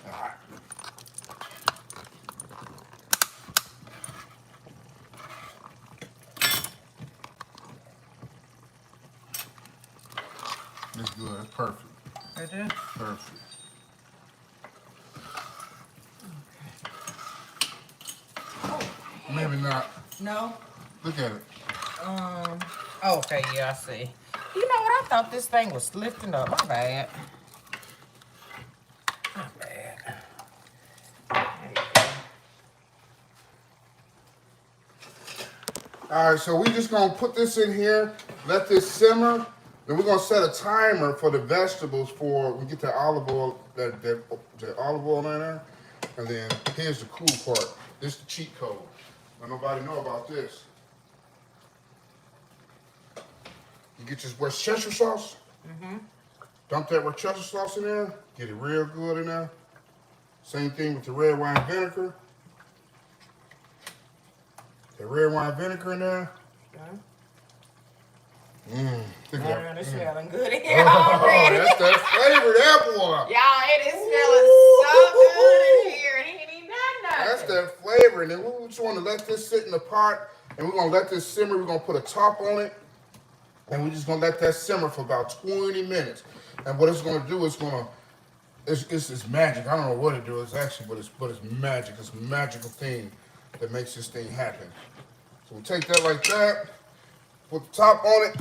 Alright. That's good, that's perfect. Right there? Perfect. Maybe not. No. Look at it. Okay, yeah, I see. You know what? I thought this thing was lifting up. My bad. My bad. There you go. All right, so we just gonna put this in here, let this simmer. Then we're gonna set a timer for the vegetables for we get that olive oil, that olive oil in there. And then here's the cool part. This is the cheat code. Let nobody know about this. You get your Worcestershire sauce. Dump that Worcestershire sauce in there. Get it real good in there. Same thing with the red wine vinegar. The red wine vinegar in there. Look at that. It's smelling good in here Oh, already. that's that flavor, that boy. Y'all, it is smelling so good in here. It ain't even done nothing. That's that flavor. And then we just want to let this sit in the pot. And we're going to let this simmer. We're going to put a top on it. And we're just going to let that simmer for about 20 minutes. And what it's going to do is it's magic. I don't know what it does actually, but it's magic. It's a magical thing that makes this thing happen. So we'll take that like that. Put the top on it.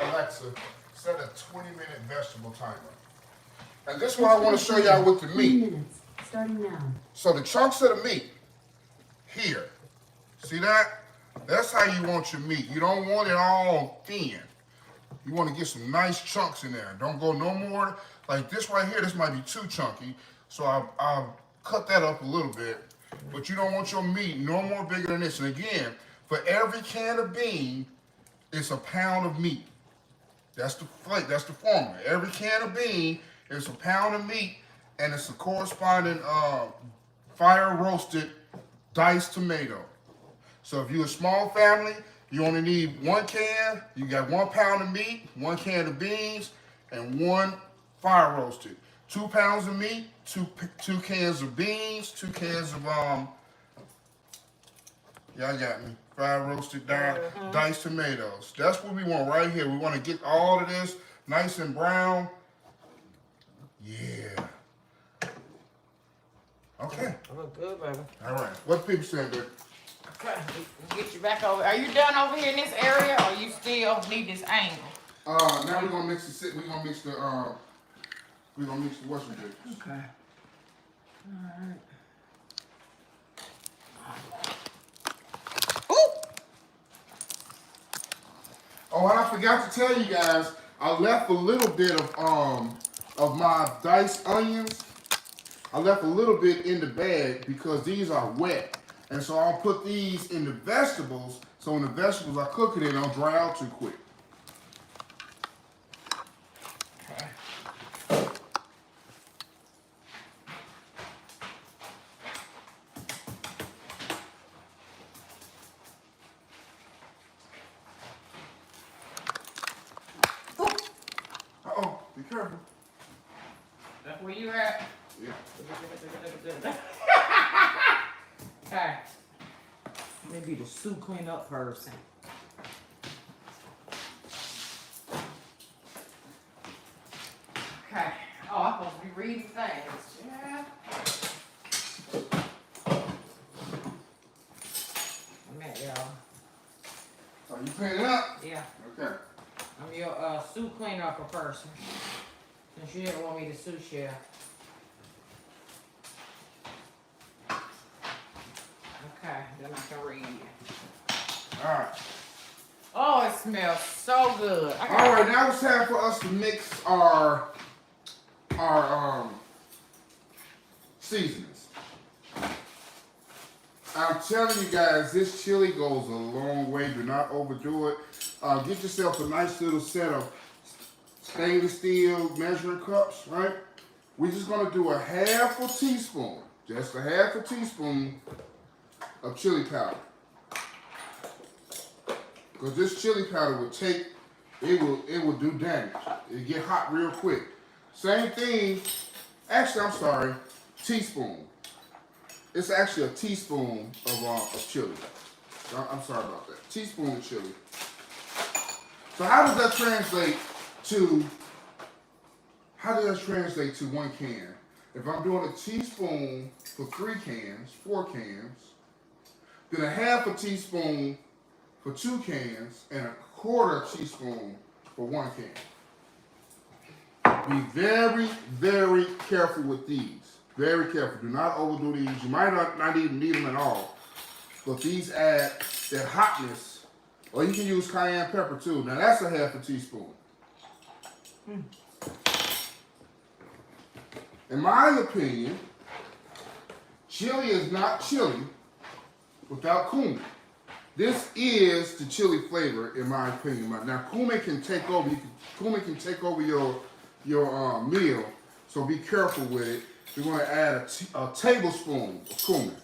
Alexa, set a 20-minute vegetable timer. And this is what I want to show y'all with the 20 meat. minutes, starting now. So the chunks of the meat, here. See that? That's how you want your meat. You don't want it all thin. You want to get some nice chunks in there. Don't go no more. Like this right here, this might be too chunky. So I'll cut that up a little bit. But you don't want your meat no more bigger than this. And again, for every can of bean, it's a pound of meat. That's the formula. Every can of bean is a pound of meat, and it's a corresponding fire roasted diced tomato. So if you're a small family, you only need 1 can. You got 1 pound of meat, 1 can of beans, and 1 fire roasted. 2 pounds of meat, two cans of beans, 2 cans of y'all got me. Fried roasted diced tomatoes. That's what we want right here. We want to get all of this nice and brown. Yeah. Okay. Look good, baby. All right. What people saying, baby? Okay, we get you back over. Are you done over here in this area, or you still need this angle? Now we're gonna mix the Western dish. Okay. Alright. Ooh! Oh, and I forgot to tell you guys, I left a little bit of my diced onions. I left a little bit in the bag because these are wet. And so I'll put these in the vegetables, so when the vegetables I cook it in, don't dry out too quick. Okay. soup cleanup person. Okay. Oh, I'm supposed to be reading things. Yeah. A minute, y'all. Are you cleaning up? Yeah. Okay. I'm your soup cleanup person. Since you didn't want me to sous chef. Okay, then I can read. Alright. Oh, it smells so good. Alright, now it's time for us to mix our seasonings. I'm telling you guys, this chili goes a long way. Do not overdo it. Get yourself a nice little set of stainless steel measuring cups, right? We're just gonna do a half a teaspoon, just a half a teaspoon of chili powder. Because this chili powder will take, it will do damage. It'll get hot real quick. Same thing, actually I'm sorry, teaspoon. It's actually a teaspoon of chili. I'm sorry about that. Teaspoon of chili. So how does that translate to 1 can? If I'm doing a teaspoon for 3 cans, 4 cans, then a half a teaspoon for 2 cans, and a quarter teaspoon for 1 can. Be very, very careful with these. Very careful. Do not overdo these. You might not even need them at all. But these add that hotness. Or you can use cayenne pepper too. Now that's a half a teaspoon. In my opinion, chili is not chili without cumin. This is the chili flavor, in my opinion. Now cumin can take over. Cumin can take over your meal. So be careful with it. We're going to add a tablespoon of cumin.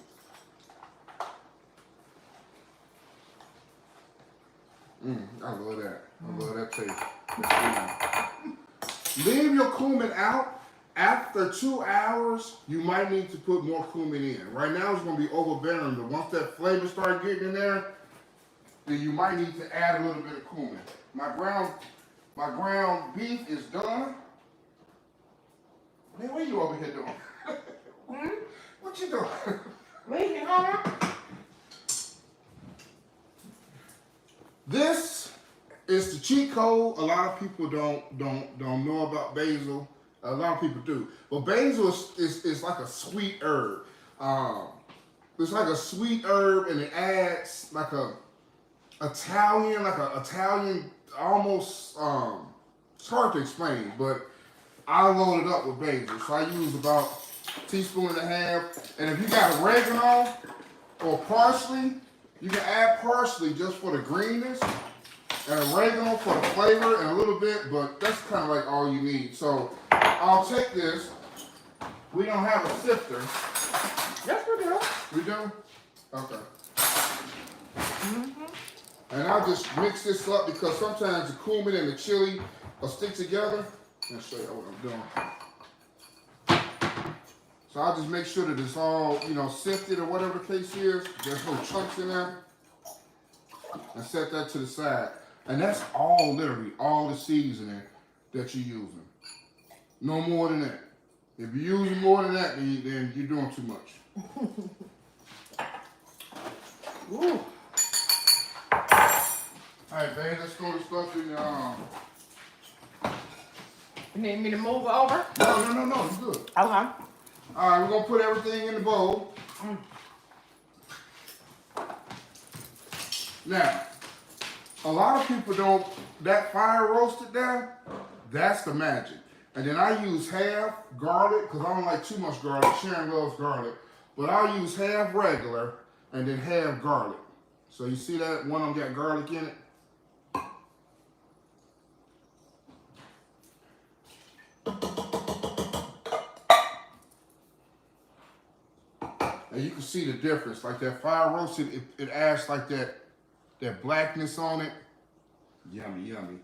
I love that. I love that taste. Leave your cumin out. After 2 hours, you might need to put more cumin in. Right now, it's going to be overbearing, but once that flavor starts getting in there, then you might need to add a little bit of cumin. My ground beef is done. Man, what you over here doing? What you doing? Leaving, Hunter? This is the cheat code. A lot of people don't know about basil. A lot of people do. But basil is like a sweet herb. It's like a sweet herb, and it adds like a Italian almost. It's hard to explain, but I load it up with basil. So I use about a teaspoon and a half. And if you got oregano or parsley, you can add parsley just for the greenness, and oregano for the flavor and a little bit, but that's kind of like all you need. So I'll take this. We don't have a sifter. Yes, we do. We do? Okay. And I'll just mix this up because sometimes the cumin and the chili will stick together. Let me show you what I'm doing. So I'll just make sure that it's all, sifted or whatever the case is. There's no chunks in there. And set that to the side. And that's literally all the seasoning that you're using. No more than that. If you're using more than that, then you're doing too much. Ooh. Alright, babe, let's throw the stuff in You need me to move over? No, you're good. Okay. Alright, we're gonna put everything in the bowl. Now, a lot of people don't, that fire roasted there, that's the magic. And then I use half garlic, because I don't like too much garlic. Sharon loves garlic. But I'll use half regular and then half garlic. So you see that? One of them got garlic in it. And you can see the difference. Like that fire roasted, it adds like that blackness on it. Yummy, yummy.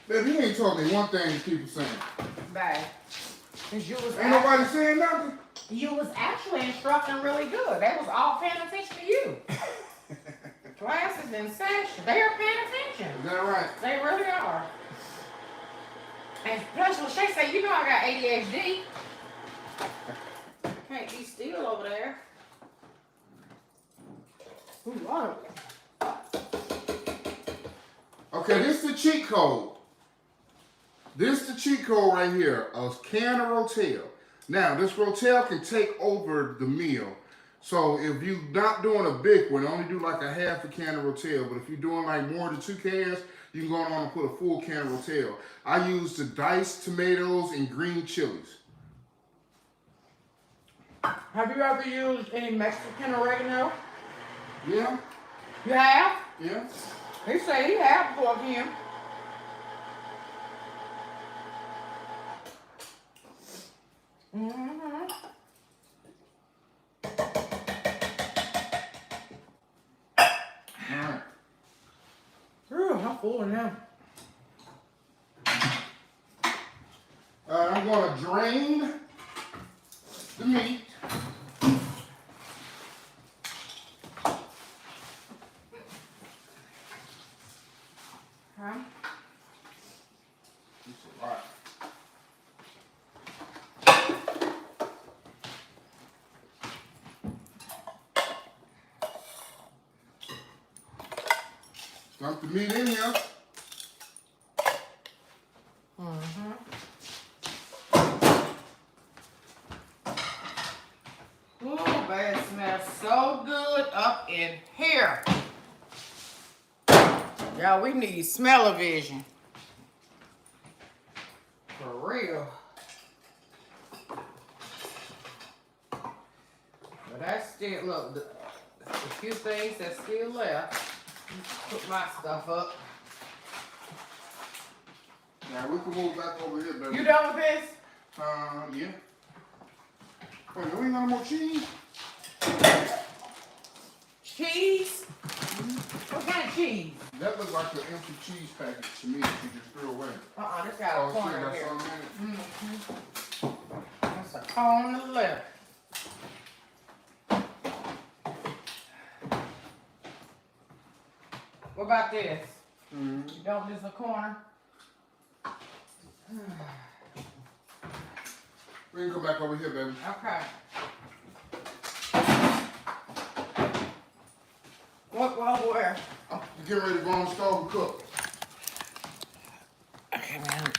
Baby, you ain't told me one thing that people saying. Babe. Cause you was Ain't nobody saying nothing? You was actually instructing really good. They was all paying attention to you. Class is in session. They are paying attention. Is that right? They really are. And plus, Lachey said, you know I got ADHD. Can't be still over there. Ooh, wow. Okay, this is the cheat code. This is the cheat code right here. A can of Rotel. Now, this Rotel can take over the meal. So if you're not doing a big one, only do like a half a can of Rotel. But if you're doing like more than 2 cans, you can go on and put a full can of Rotel. I use the diced tomatoes and green chilies. Have you ever used any Mexican oregano? Yeah. You have? Yeah. He said he had before him. Mm-hmm. Alright. Ooh, I'm full now. I'm going to drain the meat. Huh? It's a lot. Dump the meat in here. Mm-hmm. Ooh, babe, it smells so good up in here. Y'all, we need smell-o-vision. For real. But that's still, look, the few things that's still left. Put my stuff up. Now we can move back over here, baby. You done with this? Yeah. Wait, we ain't got no more cheese? Cheese? What kind of cheese? That looks like an empty cheese package to me that you just threw away. This got a Oh, corner shit, got here. something in it? That's a cone of litter. What about this? Mm-hmm. You don't this a corner? We can go back over here, baby. Okay. Where? Oh, you get ready to go on the stove and cook. Okay, man.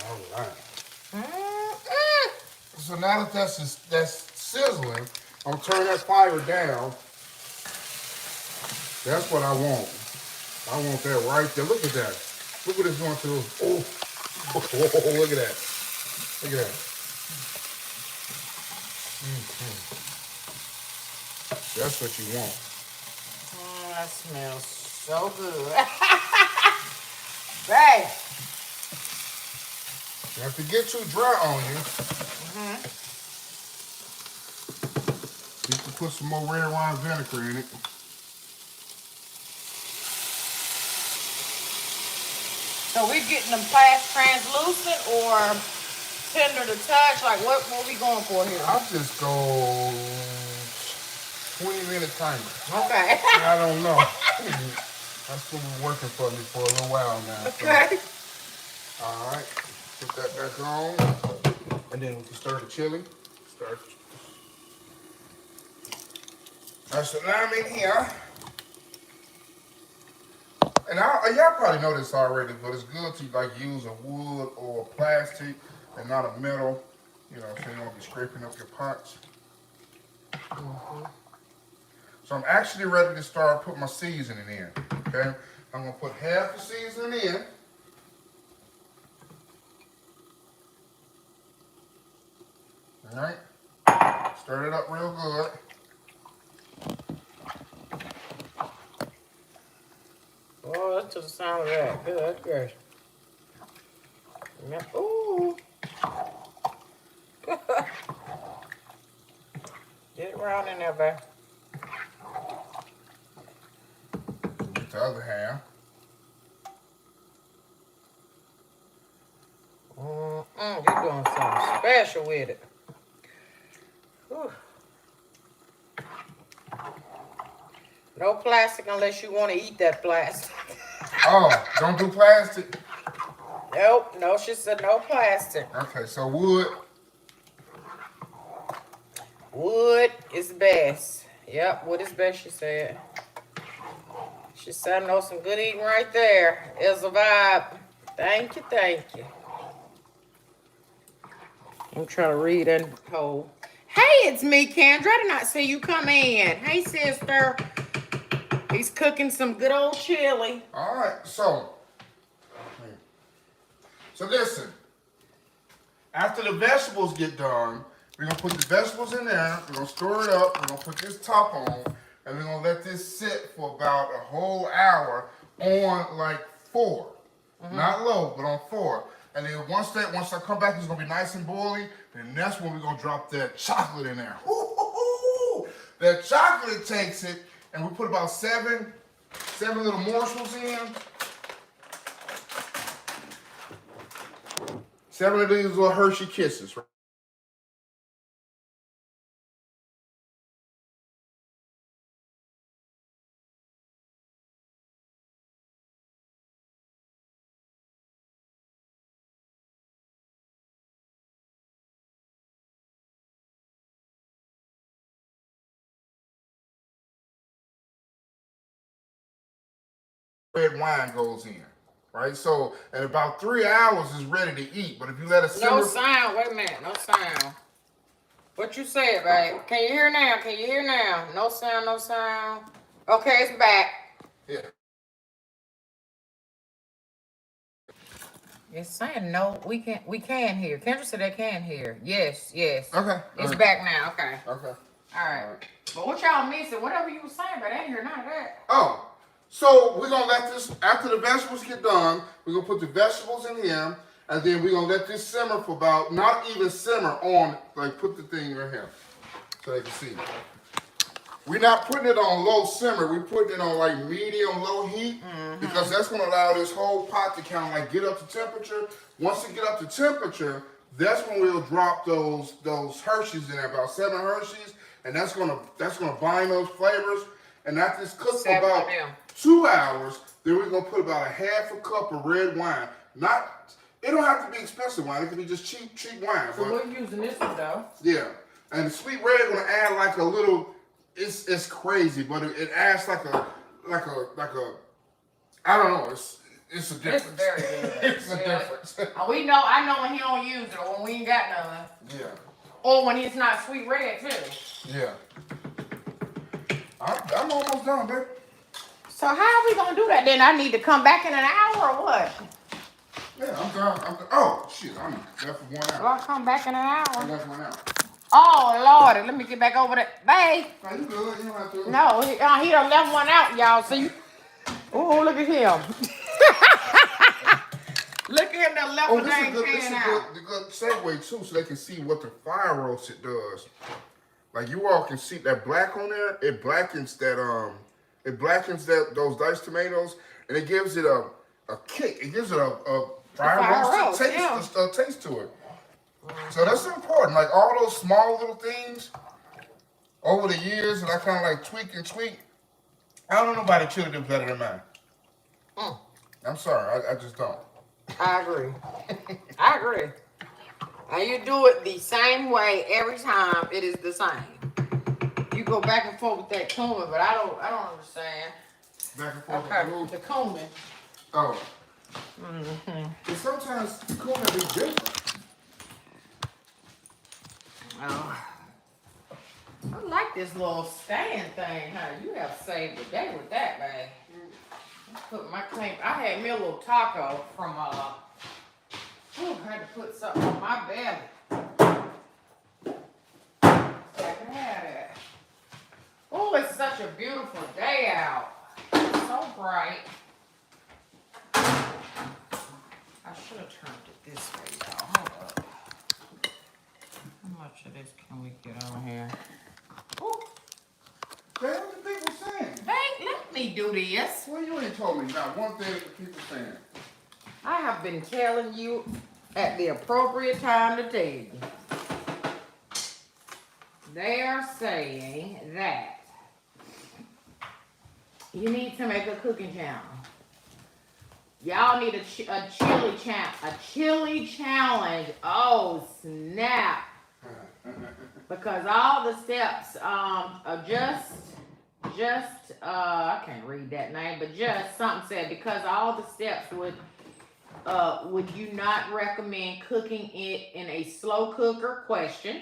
All right. So now that that's sizzling, I'm gonna turn that fire down. That's what I want. I want that right there. Look at that. Look what it's going through. Oh, look at that. Look at that. That's what you want. That smells so good. Babe. Now, if it get too dry on you, you can put some more red wine vinegar in it. So we getting them past translucent or tender to touch? Like what we going for here? I'll just go 20-minute timer. Okay. I don't know. That's been working for me for a little while now. Okay. So. All right. Put that back on. And then we can stir the chili. So now I'm in here. And y'all probably know this already, but it's good to like use a wood or a plastic and not a metal, you know, so you don't be scraping up your pots. So I'm actually ready to start putting my seasoning in, okay? I'm gonna put half the seasoning in. All right, stir it up real good. Oh, that's to the sound of that. Good, good. Ooh. Get around in there, babe. Get the other half. You're doing something special with it. Whew. No plastic unless you want to eat that plastic. Oh, don't do plastic? Nope, no, she said no plastic. Okay, so wood. Wood is best. Yep, wood is best, she said. She said, I know some good eating right there. It's a vibe. Thank you, thank you. I'm trying to read and hold. Hey, it's me, Kendra. I did not see you come in. Hey, sister. He's cooking some good old chili. All right, so listen. After the vegetables get done, we're going to put the vegetables in there. We're going to stir it up. We're going to put this top on. And we're going to let this sit for about a whole hour on like 4. Not low, but on 4. And then once I come back, it's going to be nice and boiling. Then that's when we're going to drop that chocolate in there. Ooh, that chocolate takes it, and we put about 7 little morsels in. 7 of these little Hershey Kisses. Red wine goes in, right? So in about 3 hours is ready to eat. But if you let it simmer, No sound. Wait a minute. No sound. What you said, babe? Can you hear now? Can you hear now? No sound. No sound. Okay, it's back. Yeah. It's saying no. We can. We can hear. Kendra said they can hear. Yes. Yes. Okay. It's back now. Okay. Okay. All right. But what y'all missing? Whatever you was saying, but I didn't hear none of that. Oh, so we're gonna let this after the vegetables get done. We're gonna put the vegetables in here, and then we're gonna let this simmer for about not even simmer on. Like put the thing right here so they can see. We're not putting it on low simmer. We're putting it on like medium low heat because that's gonna allow this whole pot to kind of like get up to temperature. Once it get up to temperature, that's when we'll drop those Hershey's in there, about 7 Hershey's, and that's gonna bind those flavors. And after it's cooked for about 2 hours, then we're gonna put about a half a cup of red wine. It don't have to be expensive wine. It can be just cheap wine. So we're using this one though. Yeah, and the sweet red gonna add like a little. It's crazy, but it adds like a I don't know. It's a difference. It's very good. It's a difference. I know when he don't use it, or when we ain't got none. Yeah. Or when it's not sweet red too. Yeah. I'm almost done, baby. So how are we gonna do that then? I need to come back in an hour or what? Yeah, I'm done. Oh shit, I'm left for 1 hour. Do I come back in an hour? I'm left for 1 hour. Oh Lord, let me get back over that. Babe. No, you good. You don't have to. No, he done left one out, y'all. See? Oh, look at him. Look at him that left one This is out. a good segue too, so they can see what the fire roast it does. Like you all can see that black on there. It blackens those diced tomatoes, and it gives it a kick. It gives it a fire roast taste to it. So that's important. Like all those small little things over the years that I kind of like tweak. I don't know nobody chili dip better than mine. I'm sorry, I just don't. I agree. I agree. And you do it the same way every time. It is the same. You go back and forth with that cumin, but I don't understand. Back and forth. Okay, the cumin. Oh. But sometimes the cumin be different. Oh. I like this little stand thing, huh? You have saved the day with that, man. Put my claim. I had me a little taco from I had to put something on my belly. So I can have that. Oh, it's such a beautiful day out. It's so bright. I should have turned it this way, y'all. Hold up. How much of this can we get on here? Ooh. That's what the people saying. Hey, let me do this. Well, you ain't told me not one thing that the people saying. I have been telling you at the appropriate time to tell you. They are saying that you need to make a cooking channel. Y'all need a chili challenge. Oh snap! Because all the steps of just I can't read that name, but just something said because all the steps would you not recommend cooking it in a slow cooker? Question.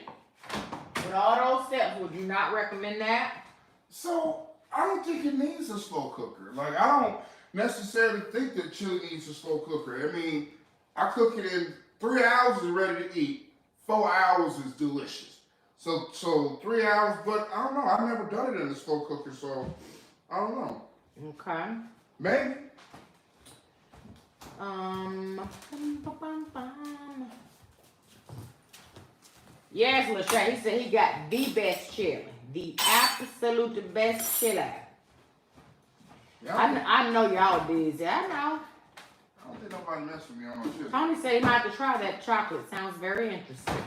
With all those steps, would you not recommend that? So I don't think it needs a slow cooker. Like I don't necessarily think that chili needs a slow cooker. I mean, I cook it in 3 hours is ready to eat. 4 hours is delicious. So 3 hours, but I don't know. I've never done it in a slow cooker, so I don't know. Okay. Maybe. Yes, Lachey. He said he got the best chili. The absolute best chili. Yeah, I know y'all busy. I know. I don't think nobody messed with me on no chili. Tony said he might have to try that chocolate. Sounds very interesting.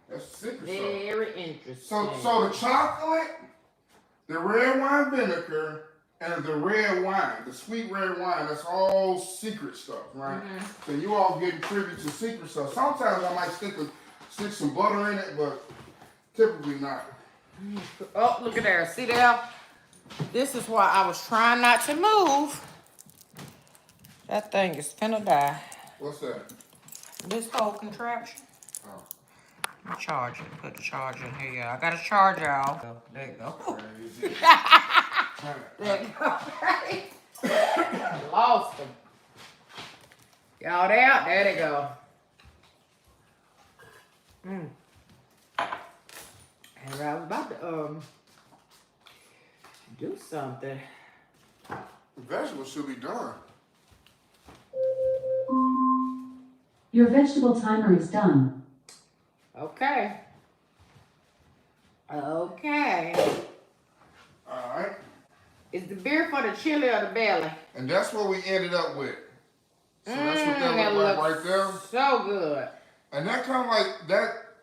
That's secret sauce. Very interesting. So the chocolate, the red wine vinegar, and the red wine, the sweet red wine, that's all secret stuff, right? Mm-hmm. So you all getting privy to secret stuff. Sometimes I might stick some butter in it, but typically not. Oh, look at there. See there? This is why I was trying not to move. That thing is finna die. What's that? This whole contraption. Oh. I'm charging. Put the charger in here, y'all. I got a charger, y'all. There you go. Crazy. There you go. Lost them. Y'all there? There they go. And I was about to do something. The vegetables should be done. Your vegetable timer is done. Okay. Okay. All right. Is the beer for the chili or the belly? And that's what we ended up with. So that's what that looked like right there. So good. And that kind of like that,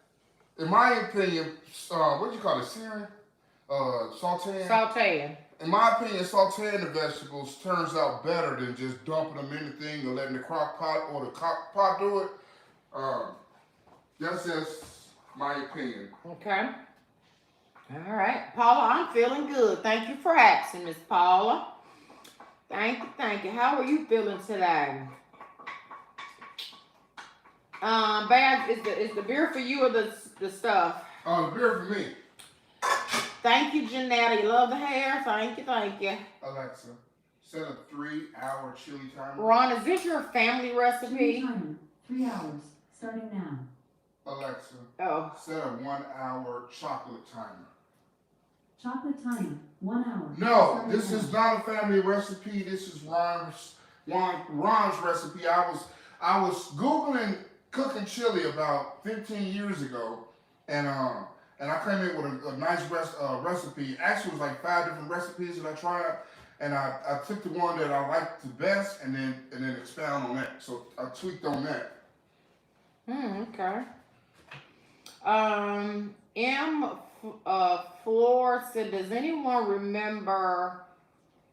in my opinion, what do you call it, searing? Sautéing? Sautéing. In my opinion, sautéing the vegetables turns out better than just dumping them in the thing or letting the crock pot or the crock pot do it. That's just my opinion. Okay. All right. Paula, I'm feeling good. Thank you for asking, Miss Paula. Thank you. How are you feeling today? Babs, is the beer for you or the stuff? The beer for me. Thank you, Janetta. You love the hair. Thank you. Alexa, set a 3-hour chili timer. Ron, is this your family recipe? Chili timer, 3 hours, starting now. Alexa, set a 1-hour chocolate timer. Chocolate timer, 1 hour. No, this is not a family recipe. This is Ron's recipe. I was Googling cooking chili about 15 years ago, and I came in with a nice recipe. Actually, it was like 5 different recipes that I tried, and I took the one that I liked the best, and then expound on that. So I tweaked on that. Okay. Floor said, does anyone remember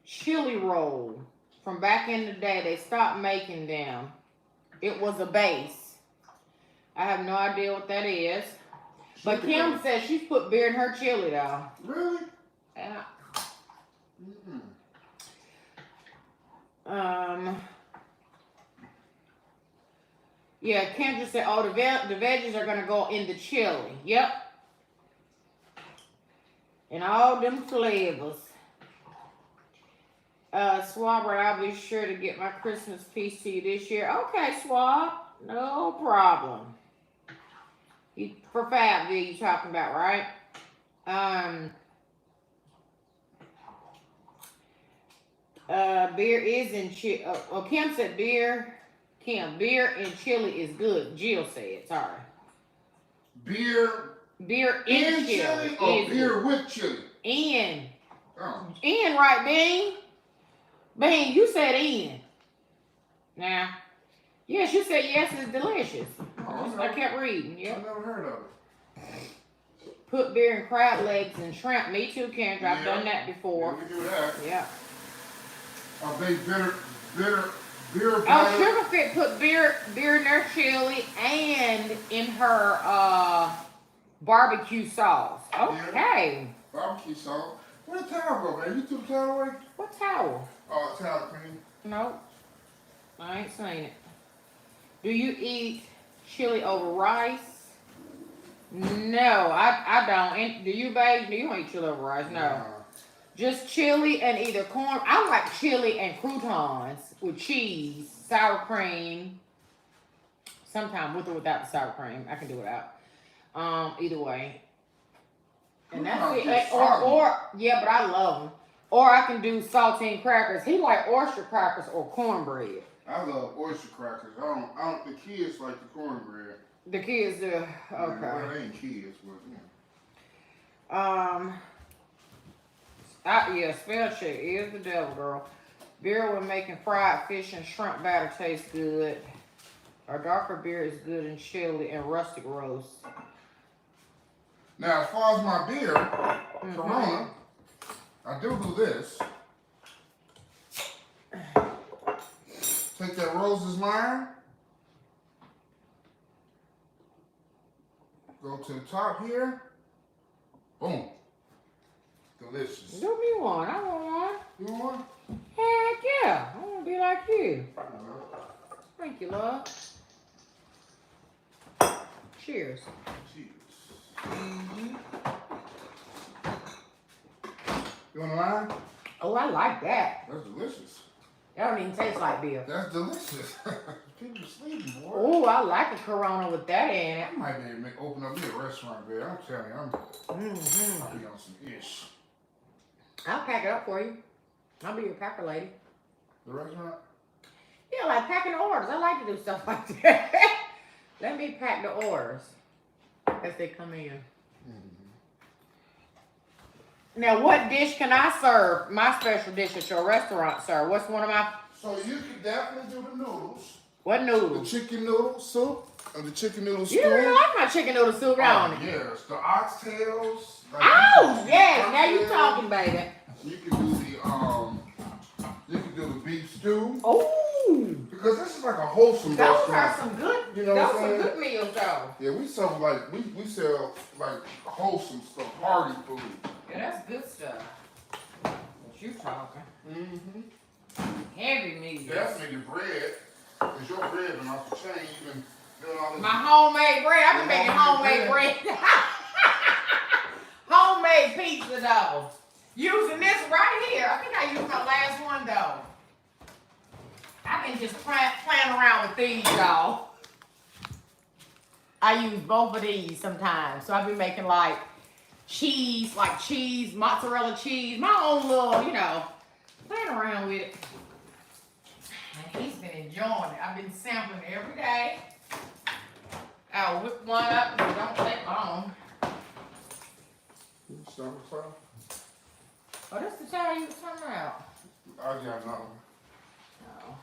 chili roll from back in the day? They stopped making them. It was a base. I have no idea what that is. But Kim says she's put beer in her chili though. Really? Yeah. Yeah, Kendra said, oh, the veggies are going to go in the chili. Yep. And all them flavors. Swabber, I'll be sure to get my Christmas piece to you this year. Okay, Swab. No problem. For Fayetteville you talking about, right? Beer is in chili. Kim said beer Kim, beer and chili is good. Jill said, sorry. Beer Beer in and chili chili or is beer good. with chili? In. Oh. In, right, Bean? Bean, you said in. Now, yes, you said yes, it's delicious. That's what I kept reading. I Yep. never heard of it. Put beer and crab legs and shrimp. Me too, Kendra. I've done that Yeah, before. we do that. Yeah. They beer Oh, batter. Sugarfit put beer in their chili and in her barbecue sauce. Okay. Barbecue sauce. Where the towel go, man? You took the towel away? What towel? Oh, the towel clean. Nope. I ain't seen it. Do you eat chili over rice? No, I don't. And do you, babe? Do you don't eat chili over rice? No. Nah. Just chili and either corn. I like chili and croutons with cheese, sour cream. Sometimes with or without the sour cream. I can do without. Either way. And that's it. Or yeah, but I love them. Or I can do saltine crackers. He like oyster crackers or cornbread. I love oyster crackers. I don't. The kids like the cornbread. The kids do. Okay. Well, they ain't kids, but Yeah, spell check is the devil, girl. Beer when making fried fish and shrimp batter tastes good. Our darker beer is good in chili and rustic roast. now, as far as my beer, Corona, I do this. Take that Rose's lime. Go to the top here. Boom. Delicious. Do me one. I want one. You want one? Heck yeah. I want to be like you. Thank you, love. Cheers. Cheers. You want a lime? Oh, I like that. That's delicious. That don't even taste like beer. That's delicious. People sleeping, boy. Oh, I like a Corona with that in it. I might be able to open up me a restaurant, babe. I'm telling you, I'll be on some ish. I'll pack it up for you. I'll be your packer lady. The restaurant? Yeah, like packing the orders. I like to do stuff like that. Let me pack the orders as they come in. Now, what dish can I serve? My special dish at your restaurant, sir. What's one of my... So you can definitely do the noodles. What The noodles? chicken noodle soup or the chicken noodle stew. You don't really like my chicken noodle soup, don't you? Yes, the oxtails. Like Oh, yes. Now you talking, baby. You can do the beef stew. Oh, Because this is like a wholesome those restaurant. are some good. You know those what I'm some saying? good meals, though. Yeah, we sell like wholesome stuff, hearty food. Yeah, that's good stuff. What you talking? Mm-hmm. Heavy meals. Definitely the bread. Cause your bread been off the chain. You been doing all this. My homemade bread. I've been making homemade bread. Homemade pizza, though. Using this right here. I think I used my last one, though. I've been just playing around with these, y'all. I use both of these sometimes. So I've been making like cheese, mozzarella cheese, my own little, playing around with it. And he's been enjoying it. I've been sampling it every day. I'll whip one up and it don't take long. Oh, that's the towel you was talking about. I got no. No,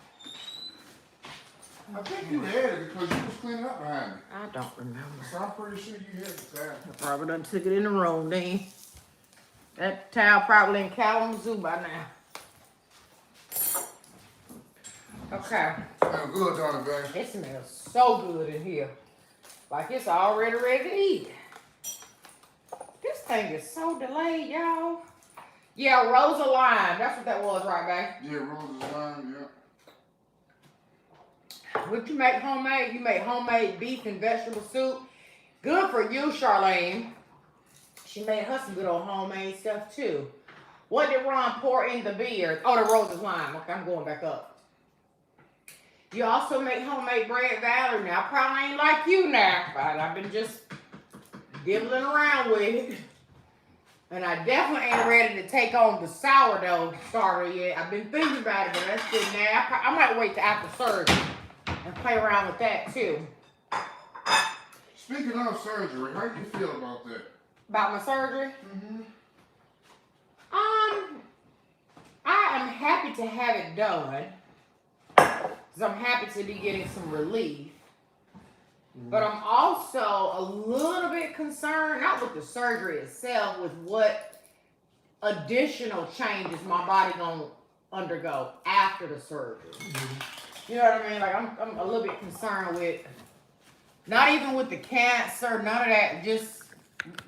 I think you had it because you was cleaning up behind me. I don't remember. So I'm pretty sure you had the towel. I probably done took it in the room then. That towel probably in Kalamazoo by now. Okay. Smell good, don't it, baby? It smells so good in here. Like it's already ready to eat. This thing is so delayed, y'all. Yeah, Rosa lime. That's what that was, right, babe? Yeah, Rose's lime, yeah. What you make homemade? You make homemade beef and vegetable soup. Good for you, Charlene. She made her some good old homemade stuff, too. What did Ron pour in the beer? Oh, the Rosa's lime. Okay, I'm going back up. You also make homemade bread, Valerie. Now, I probably ain't like you now, but I've been just dibbling around with it. And I definitely ain't ready to take on the sourdough starter yet. I've been thinking about it, but that's good now. I might wait till after surgery and play around with that too. Speaking of surgery, how do you feel about that? About my surgery? Mm-hmm. I am happy to have it done. Because I'm happy to be getting some relief. But I'm also a little bit concerned, not with the surgery itself, with what additional changes my body gonna undergo after the surgery. You know what I mean? Like I'm a little bit concerned with, not even with the cancer, none of that, just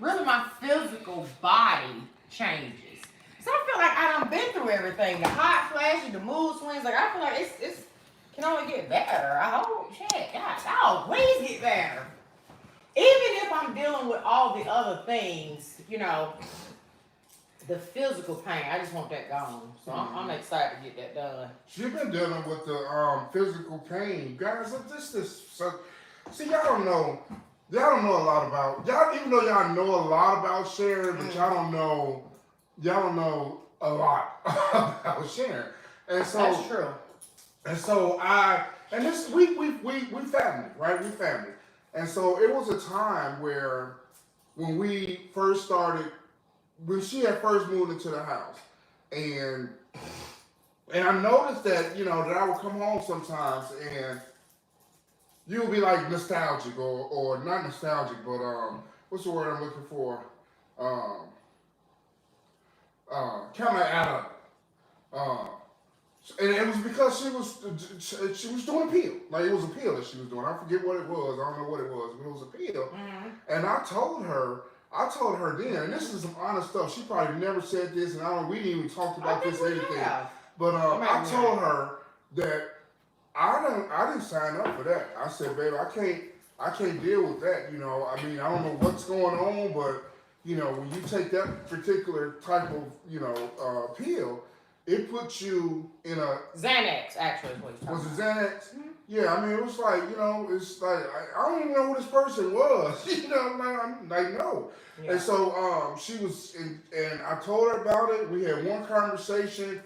really my physical body changes. So I feel like I done been through everything, the hot flashes, the mood swings. Like I feel like it's can only get better. I hope, shit, God, I'll always get better. Even if I'm dealing with all the other things, you know, the physical pain, I just want that gone. So I'm excited to get that done. You've been dealing with the physical pain, guys. See, y'all don't know a lot about y'all. Even though y'all know a lot about Sharon, but y'all don't know a lot about Sharon. And so That's true. And so we family, right? We family. And so it was a time where when we first started, when she had first moved into the house, and I noticed that, you know, that I would come home sometimes and you would be like nostalgic or not nostalgic, but what's the word I'm looking for? Kind of like out of and it was because she was doing a peel. Like it was a peel that she was doing. I forget what it was. I don't know what it was, but it was a peel. Mm-hmm. And I told her then, and this is some honest stuff. She probably never said this, and we didn't even talk about this or anything. But I told her that I didn't sign up for that. I said, baby, I can't deal with that. You know, I mean, I don't know what's going on, but you know, when you take that particular type of, you know, pill, it puts you in a Xanax, actually, is what he's talking about. Was it Xanax? Mm-hmm. Yeah, I mean, it was like, you know, it's like I don't even know who this person was. You know, I'm like no. Yeah. And so she was, and I told her about it. We had one conversation,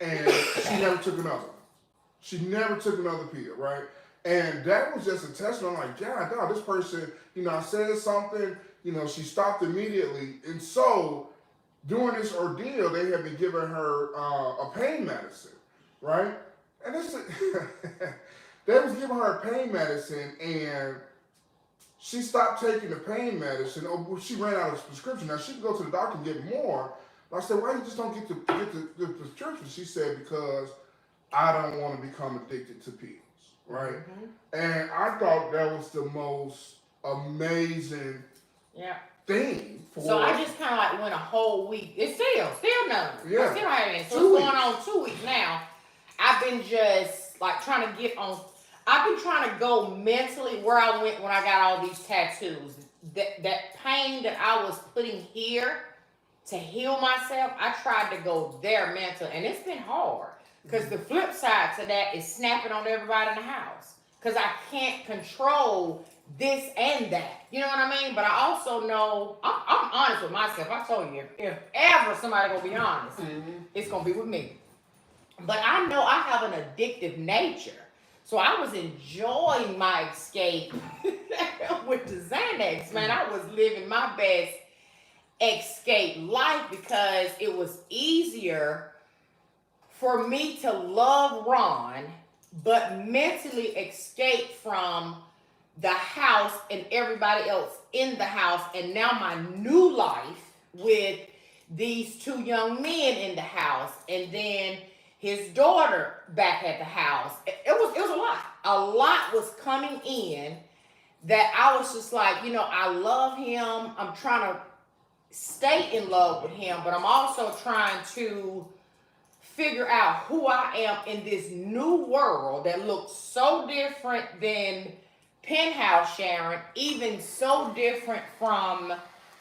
and she never took another. She never took another pill, right? And that was just a testament. I'm like, God, dog, this person, you know, I said something, you know, she stopped immediately, and so during this ordeal, they had been giving her a pain medicine, right? And they was giving her pain medicine, and she stopped taking the pain medicine. Oh, she ran out of prescription. Now she could go to the doctor and get more. I said, why you just don't get the prescription? She said, because I don't want to become addicted to pills, right? Mm-hmm. And I thought that was the most amazing thing. So I just kind of like went a whole week. It's still nothing. Yeah. I still haven't. So it's going on 2 weeks now. I've been just like trying to get on. I've been trying to go mentally where I went when I got all these tattoos. That pain that I was putting here to heal myself, I tried to go there mentally, and it's been hard. Because the flip side to that is snapping on everybody in the house. Because I can't control this and that. You know what I mean? But I also know, I'm honest with myself. I told you, if ever somebody gonna be honest, it's gonna be with me. But I know I have an addictive nature. So I was enjoying my escape with the Xanax, man. I was living my best escape life because it was easier for me to love Ron, but mentally escape from the house and everybody else in the house, and now my new life with these two young men in the house, and then his daughter back at the house. It was a lot. A lot was coming in that I was just like, you know, I love him. I'm trying to stay in love with him, but I'm also trying to figure out who I am in this new world that looks so different than Penthouse Sharon, even so different from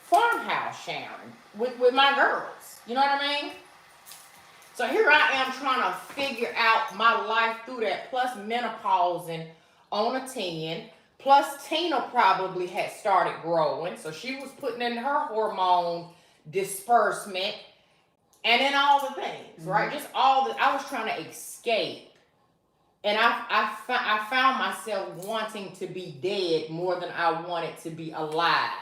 Farmhouse Sharon with my girls. You know what I mean? So here I am trying to figure out my life through that, plus menopausing on a 10, plus Tina probably had started growing, so she was putting in her hormone disbursement, and then all the things, right? Just all the, I was trying to escape And I found myself wanting to be dead more than I wanted to be alive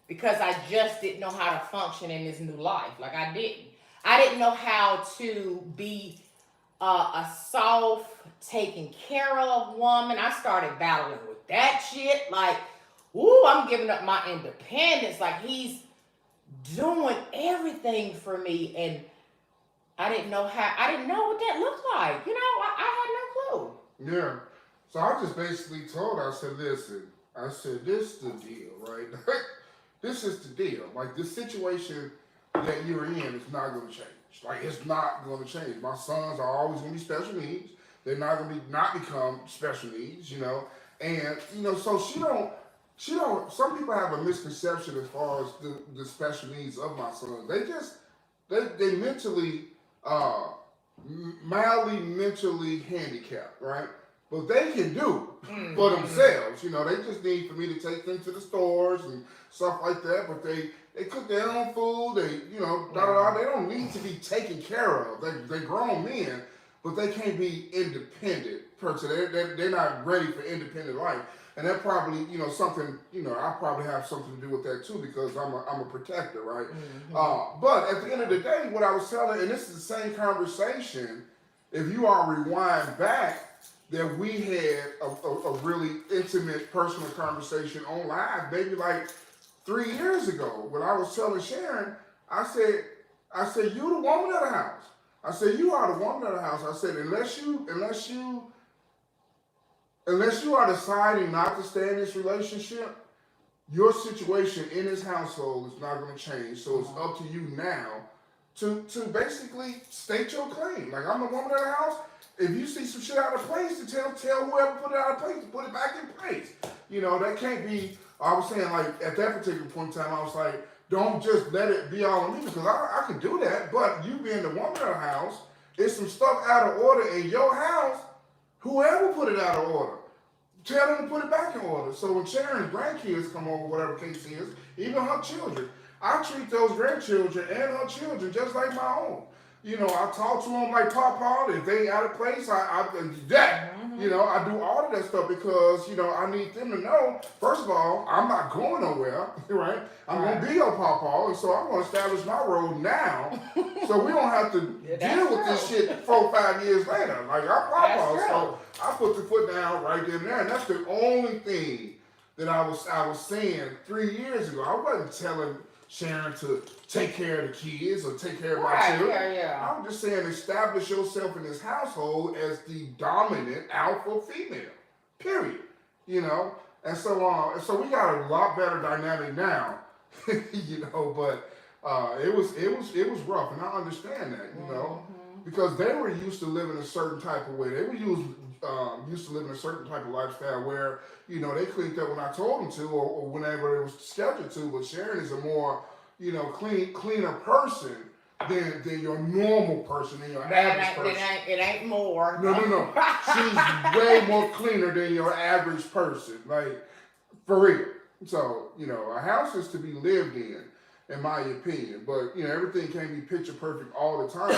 because I just didn't know how to function in this new life. Like I didn't know how to be a soft, taken care of woman. I started battling with that shit. Like, ooh, I'm giving up my independence. Like he's doing everything for me, and I didn't know what that looked like. I had no clue. Yeah. So I just basically told her, I said, listen, I said, this is the deal, right? This is the deal. Like, the situation that you're in is not going to change. Like, it's not going to change. My sons are always going to be special needs. They're not going to not become special needs, And, so she don't, some people have a misconception as far as the special needs of my sons. They mentally, uh, mildly mentally handicapped, right? But they can do for themselves. They just need for me to take them to the stores and stuff like that. But they cook their own food. They, da da da. They don't need to be taken care of. They grown men, but they can't be independent per se. They're not ready for independent life. And that probably, something, I probably have something to do with that too because I'm a protector, right? But at the end of the day, what I was telling, and this is the same conversation, if you all rewind back, that we had a really intimate personal conversation on live, maybe like 3 years ago, when I was telling Sharon, I said, you the woman of the house. I said, you are the woman of the house. I said, unless you are deciding not to stay in this relationship, your situation in this household is not going to change. So it's up to you now to basically state your claim. Like, I'm the woman of the house. If you see some shit out of place, to tell whoever put it out of place to put it back in place. That can't be. I was saying, like, at that particular point in time, I was like, don't just let it be all on me because I can do that. But you being the woman of the house, it's some stuff out of order in your house. Whoever put it out of order, tell them to put it back in order. So when Sharon's grandkids come over, whatever case is, even her children, I treat those grandchildren and her children just like my own. I talk to them like Papa. If they out of place, I do all of that stuff because, I need them to know, first of all, I'm not going nowhere, right? I'm going to be your Papa, and so I'm going to establish my role now so we don't have to deal with this shit 4-5 years later. Like, I'm Papa, so I put the foot down right then and there, and that's the only thing that I was saying 3 years ago. I wasn't telling Sharon to take care of the kids or take care of my children. Yeah. I'm just saying establish yourself in this household as the dominant alpha female. Period. And so we got a lot better dynamic now. But it was rough, and I understand that, because they were used to living a certain type of way. They were used to living a certain type of lifestyle where, they cleaned up when I told them to or whenever it was scheduled to. But Sharon is a more, cleaner person than your normal person, than your average person. It ain't more. No. She's way more cleaner than your average person. Like, for real. So, a house is to be lived in my opinion. But, everything can't be picture perfect all the time.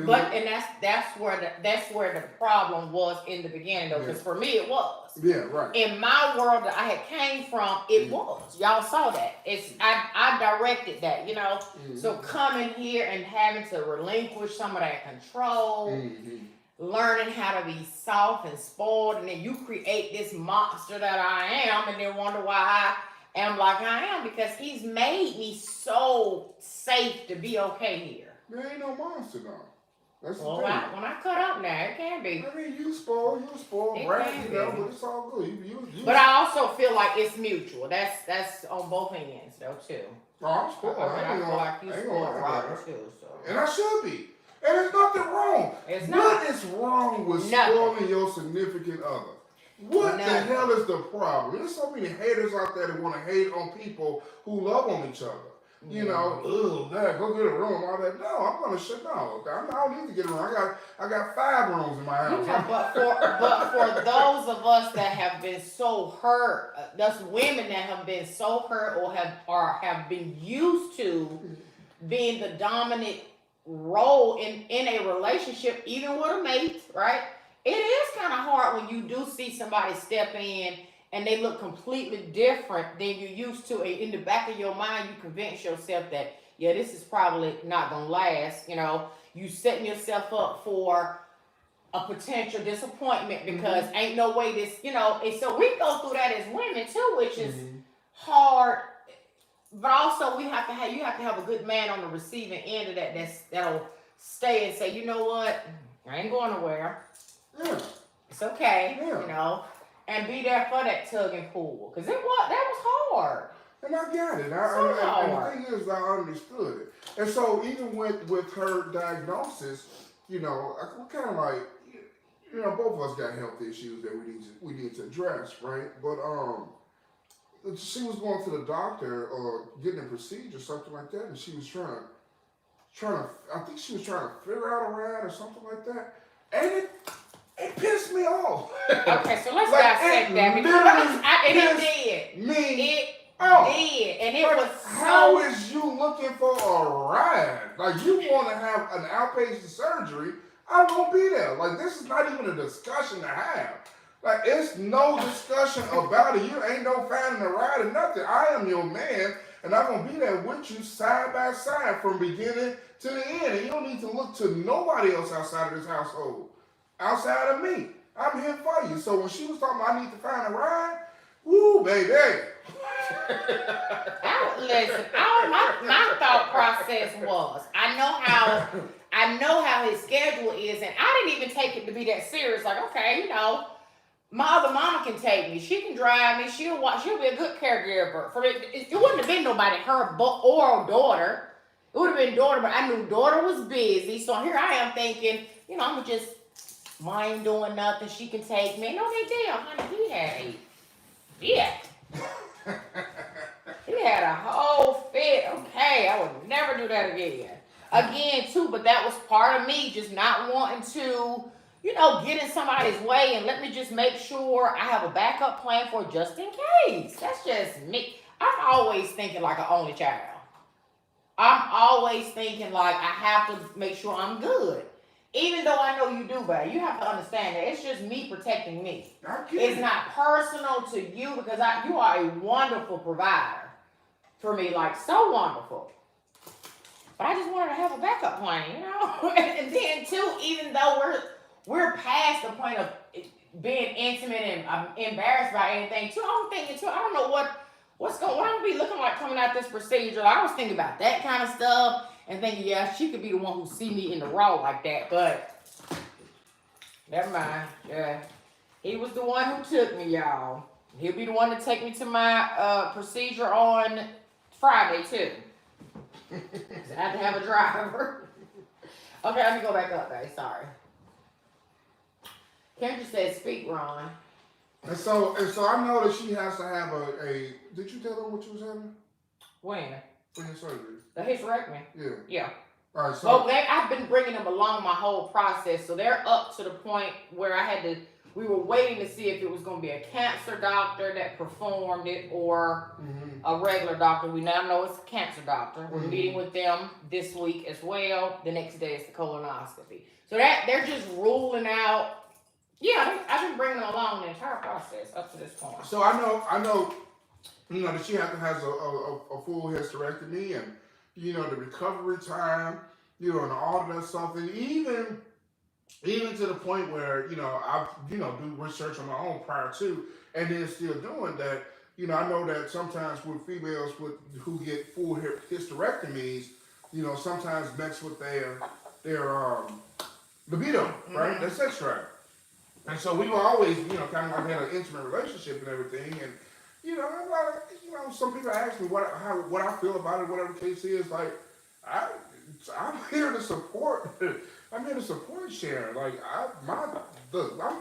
But, and that's where the problem was in the beginning, though. Because for me, it was. Yeah, right. In my world that I had came from, it was. Y'all saw that. I directed that, So coming here and having to relinquish some of that control, learning how to be soft and spoiled, and then you create this monster that I am, and then wonder why I am like I am, because he's made me so safe to be okay here. There ain't no monster though. That's the Well, thing. when I cut up now, it can be. I mean, you spoiled, right? But it's all good. You But I also feel like it's mutual. That's on both ends though too. Oh, I'm spoiled. I feel like you spoiled Robert too. So. And I should be. And there's nothing wrong. It's not. What is wrong with spoiling your significant other? What the hell is the problem? There's so many haters out there that want to hate on people who love on each other. Go get a room, all that. No, I'm gonna shut down. I don't need to get a room. I got 5 rooms in my house. But for those of us that have been so hurt, those women that have been so hurt or have been used to being the dominant role in a relationship, even with a mate, right? it is kind of hard when you do see somebody step in and they look completely different than you used to. And in the back of your mind, you convince yourself that, yeah, this is probably not going to last. You know, you setting yourself up for a potential disappointment because ain't no way this, you know, and so we go through that as women too, which is hard. But also you have to have a good man on the receiving end of that that'll stay and say, you know what, I ain't going nowhere. Yeah. It's okay, Yeah. you know, and be there for that tug and pull because that was hard. And I got it. And the thing is, I understood it. And so even with her diagnosis, you know, we kind of like, you know, both of us got health issues that we need to address, right? But she was going to the doctor or getting a procedure, something like that, and she was trying to, I think she was trying to figure out a ride or something like that, and it pissed me off. Okay, so let's dissect that because it did. It did, and it was so. How is you looking for a ride? Like you want to have an outpatient surgery? I won't be there. Like this is not even a discussion to have. Like it's no discussion about it. You ain't no finding a ride or nothing. I am your man, and I'm gonna be there with you side by side from beginning to the end. And you don't need to look to nobody else outside of this household, outside of me. I'm here for you. So when she was talking about I need to find a ride, woo, baby. Listen, my thought process was I know how his schedule is, and I didn't even take it to be that serious. Like, okay, you know, my other mama can take me. She can drive me. She'll be a good caregiver for it. It wouldn't have been nobody, her or daughter. It would have been daughter, but I knew daughter was busy. So here I am thinking, you know, I'm gonna just I ain't doing nothing. She can take me. No big deal, honey. He had a whole fit. Okay, I would never do that again. Too, but that was part of me just not wanting to, you know, get in somebody's way and let me just make sure I have a backup plan for just in case. That's just me. I'm always thinking like an only child. I'm always thinking like I have to make sure I'm good. Even though I know you do better, you have to understand that it's just me protecting me. It's not personal to you because you are a wonderful provider for me, like so wonderful. But I just wanted to have a backup plan, you know. And then too, even though we're past the point of being intimate and I'm embarrassed by anything too, I'm thinking too. I don't know what I'm gonna be looking like coming out this procedure. I was thinking about that kind of stuff. And thinking, yeah, she could be the one who see me in the raw like that, but never mind. Yeah, he was the one who took me, y'all. He'll be the one to take me to my procedure on Friday too. I have to have a driver. Okay, let me go back up, babe. Sorry. Kendra said, "Speak, Ron." And so I know that she has to have a. Did you tell her what you was having? When? For your surgery. The hysterectomy. Yeah. Yeah. All right. So I've been bringing them along my whole process, so they're up to the point where we were waiting to see if it was going to be a cancer doctor that performed it or a regular doctor. We now know it's a cancer doctor. We're meeting with them this week as well. The next day is the colonoscopy. So that they're just ruling out. Yeah, I've been bringing them along the entire process up to this point. So I know, you know, that she has to have a full hysterectomy and, you know, the recovery time, you know, and all of that stuff. And even to the point where, you know, I've, you know, do research on my own prior to, and then still doing that, you know, I know that sometimes with females who get full hysterectomies, you know, sometimes mess with their libido, right? Their sex drive. And so we were always, you know, kind of like had an intimate relationship and everything. And, you know, some people ask me what I feel about it, whatever the case is. Like, I'm here to support. I'm here to support Sharon. Like, I'm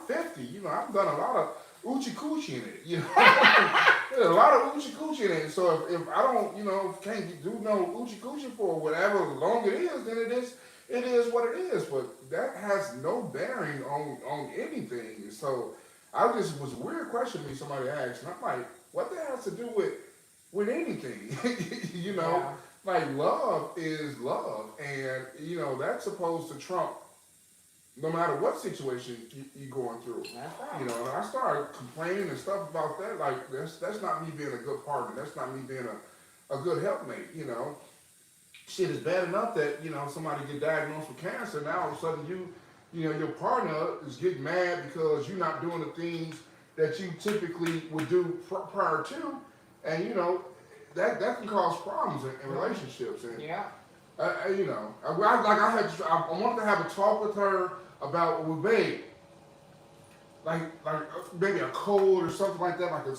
50. You know, I've done a lot of oochie coochie in it. You know, there's a lot of oochie coochie in it. So if I don't, you know, can't do no oochie coochie for whatever long it is, then it is what it is. But that has no bearing on anything. So I just was a weird question me somebody asked, and I'm like, what that has to do with anything? You know, yeah. Like love is love, and you know that's supposed to trump no matter what situation you're going through. That's right. You know, and I started complaining and stuff about that. Like that's not me being a good partner. That's not me being a good helpmate. You know, shit is bad enough that somebody get diagnosed with cancer. Now all of a sudden your partner is getting mad because you're not doing the things that you typically would do prior to, and that can cause problems in relationships. And Yeah. I wanted to have a talk with her about, well, babe, like maybe a code or something like that, like a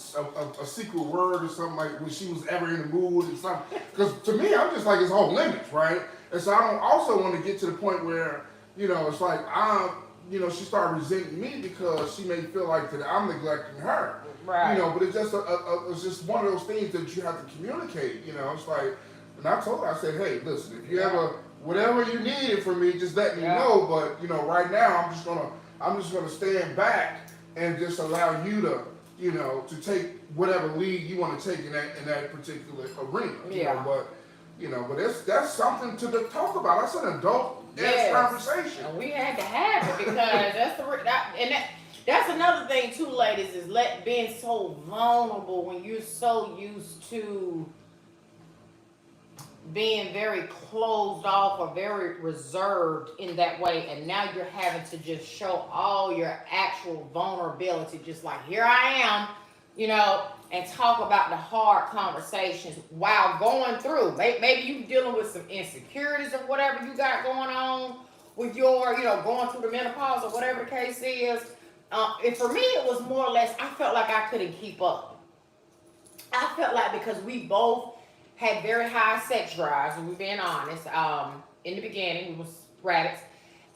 secret word or something, like when she was ever in the mood and something. Because to me, I'm just like, it's whole limits, right? And so I don't also want to get to the point where it's like she started resenting me because she may feel like that I'm neglecting her. Right. But it's just it's just one of those things that you have to communicate. It's like, and I told her, I said, hey, listen, if you ever whatever you needed from me, just let me know. But right now, I'm just gonna stand back and just allow you to to take whatever lead you want to take in that particular arena. But that's something to talk about. That's an adult conversation. And we had to have it because that's another thing too, ladies, is being so vulnerable when you're so used to being very closed off or very reserved in that way, and now you're having to just show all your actual vulnerability, just like here I am, and talk about the hard conversations while going through. Maybe you're dealing with some insecurities or whatever you got going on with your, going through the menopause or whatever the case is. And for me, it was more or less, I felt like I couldn't keep up. I felt like because we both had very high sex drives, and we're being honest. In the beginning, we was rabbits.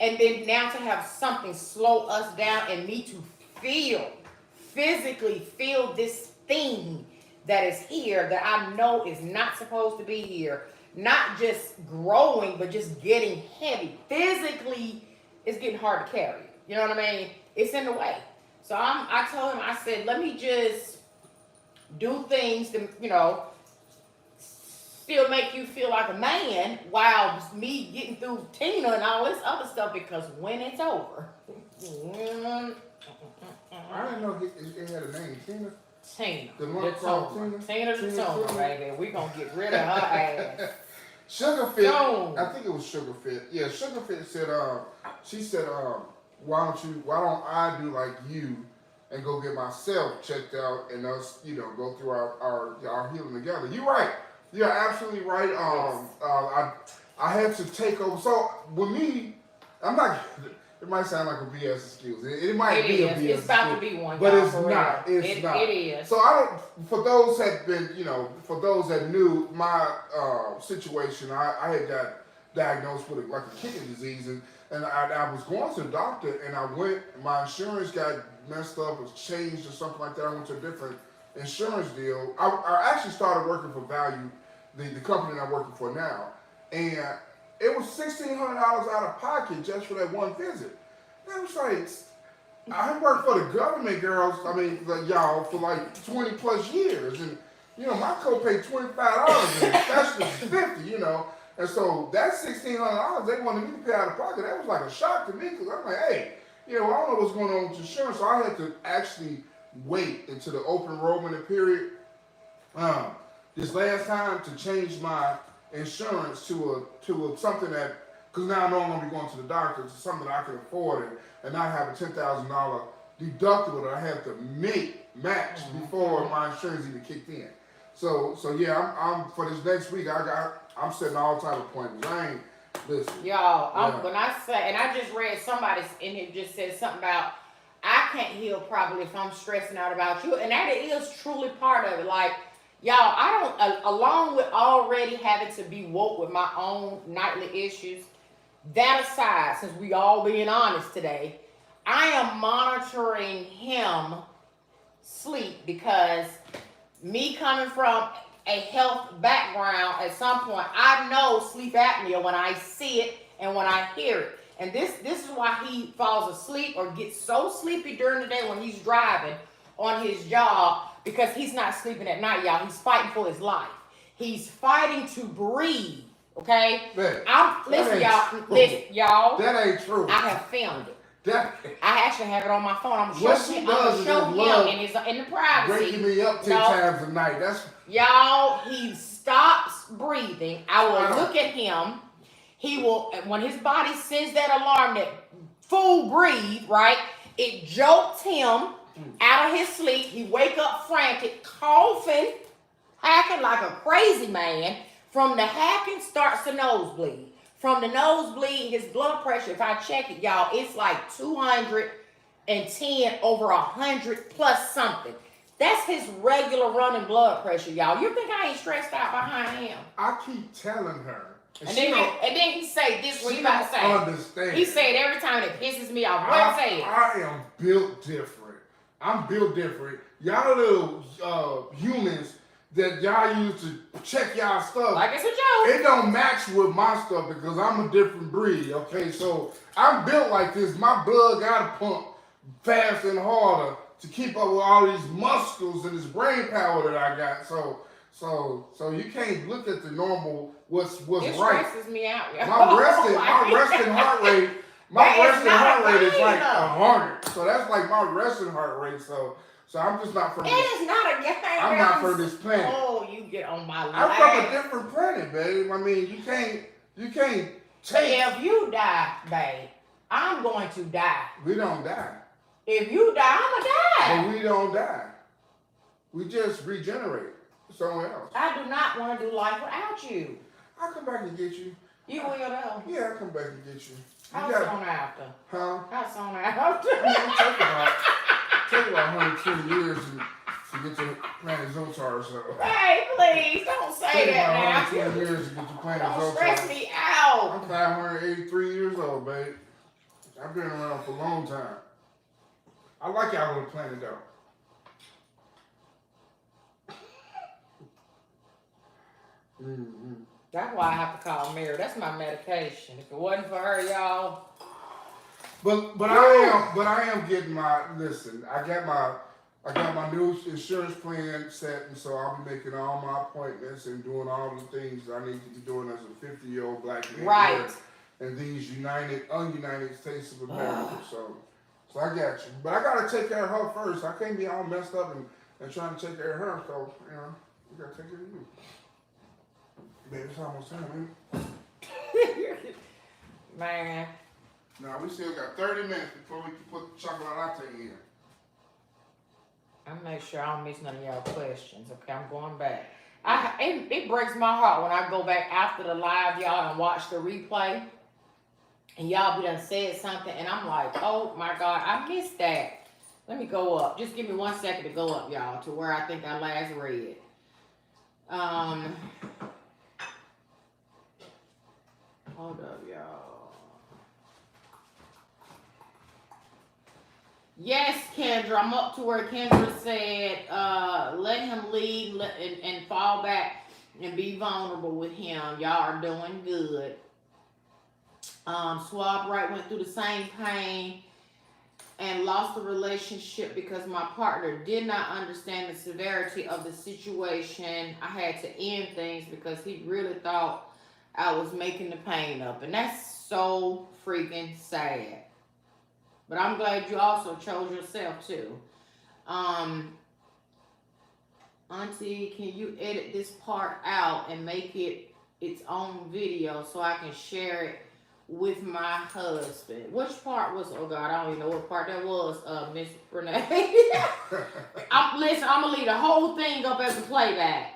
And then now to have something slow us down and me to physically feel this thing that is here that I know is not supposed to be here. Not just growing, but just getting heavy. Physically, it's getting hard to carry. You know what I mean? It's in the way. So I told him, I said, let me just do things to, still make you feel like a man while me getting through Tina and all this other stuff, because when it's over. I didn't know it had a name, Tina. Tina. The one called Tina the Tuna, baby. We gonna get rid of her ass. Sugarfit, I think it was Sugarfit. Yeah, Sugarfit said, she said, why don't I do like you and go get myself checked out and us, go through our healing together. You're right. You're absolutely right. I had to take over. So with me, I'm not. It might sound like a BS excuse. It might be a BS excuse. It's about to be one, but it's not. It's not. It is. So I don't. For those that been, for those that knew my situation, I had got diagnosed with a kidney disease, and I was going to the doctor, and I went. My insurance got messed up, was changed or something like that. I went to a different insurance deal. I actually started working for Value, the company I'm working for now, and it was $1,600 out of pocket just for that one visit. And I was like, I worked for the government, girls. I mean, y'all, for like 20 plus years, and my copay $25 and specialist $50. And so that $1,600 they wanted me to pay out of pocket. That was like a shock to me, because I'm like, hey, I don't know what's going on with insurance, so I had to actually wait until the open enrollment period this last time to change my insurance to something that, because now I know I'm going to be going to the doctor, to something that I can afford and not have a $10,000 deductible that I have to match before my insurance even kicked in. So yeah, I'm for this next week. I'm setting all type of appointments. I ain't listen. Y'all, when I say, and I just read somebody in here just said something about, I can't heal properly if I'm stressing out about you, and that is truly part of it. Like, y'all, I don't, along with already having to be woke with my own nightly issues, that aside, since we all being honest today, I am monitoring him sleep, because me coming from a health background, at some point, I know sleep apnea when I see it and when I hear it. And this is why he falls asleep or gets so sleepy during the day when he's driving on his job, because he's not sleeping at night, y'all. He's fighting for his life. He's fighting to breathe, okay? Man, Listen, y'all. That ain't true. I have filmed it. That I actually have it on my phone. I'm what gonna she show does is just love him in the privacy. waking me up 10 No. times a night. That's Y'all, he stops breathing. I will look at him. He will, when his body sends that alarm that fool breathe, right? It jolts him out of his sleep. He wake up frantic, coughing, hacking like a crazy man. From the hacking starts the nosebleed. From the nosebleed, his blood pressure, if I check it, y'all, it's like 210 over 100 plus something. That's his regular running blood pressure, y'all. You think I ain't stressed out behind him? I keep telling her. And then he say this, what he about to say. Understand. He say it every time, it pisses me off. What say it? I am built different. I'm built different. Y'all little humans that y'all use to check y'all stuff. Like it's a joke. It don't match with my stuff because I'm a different breed, okay? So I'm built like this. My blood gotta pump fast and harder to keep up with all these muscles and this brain power that I got. So you can't look at the normal what's it right. It stresses me out. My resting heart rate is like 100. So that's like my resting heart rate. So I'm just not from. It is not a game. I'm not from this planet. Oh, you get on my I'm lap. from a different planet, babe. I mean, you can't take. If you die, babe, I'm going to die. We don't die. If you die, I'ma die. But we don't die. We just regenerate somewhere else. I do not want to do life without you. I'll come back and get you. You will though. Yeah, I'll come back and get you. How soon after? Huh? How soon after? Take about 120 years to get to planet Zotar. So. Hey, please don't say that now. 120 years to get to planet Zotar. Don't stress me out. I'm 583 years old, babe. I've been around for a long time. I like y'all little planet though. Mm-hmm. That's why I have to call Mary. That's my medication. If it wasn't for her, y'all. But I am getting my listen. I got my new insurance plan set, and so I'll be making all my appointments and doing all the things I need to be doing as a 50-year-old black man. Right. In these ununited states of America. So I got you. But I gotta take care of her first. I can't be all messed up and trying to take care of her. So we gotta take care of you. Baby, it's almost time, man. Man. Now we still got 30 minutes before we can put the chocolate latte in. I'll make sure I don't miss none of y'all questions. Okay, I'm going back. It breaks my heart when I go back after the live, y'all, and watch the replay. And y'all be done said something, and I'm like, oh my God, I missed that. Let me go up. Just give me 1 second to go up, y'all, to where I think I last read. Hold up, y'all. Yes, Kendra, I'm up to where Kendra said, let him lead and fall back and be vulnerable with him. Y'all are doing good. Swab Right went through the same pain and lost the relationship because my partner did not understand the severity of the situation. I had to end things because he really thought I was making the pain up. And that's so freaking sad. But I'm glad you also chose yourself too. Auntie, can you edit this part out and make it its own video so I can share it with my husband? Which part was, oh God, I don't even know what part that was, Miss Renee. Listen, I'm gonna leave the whole thing up as a playback.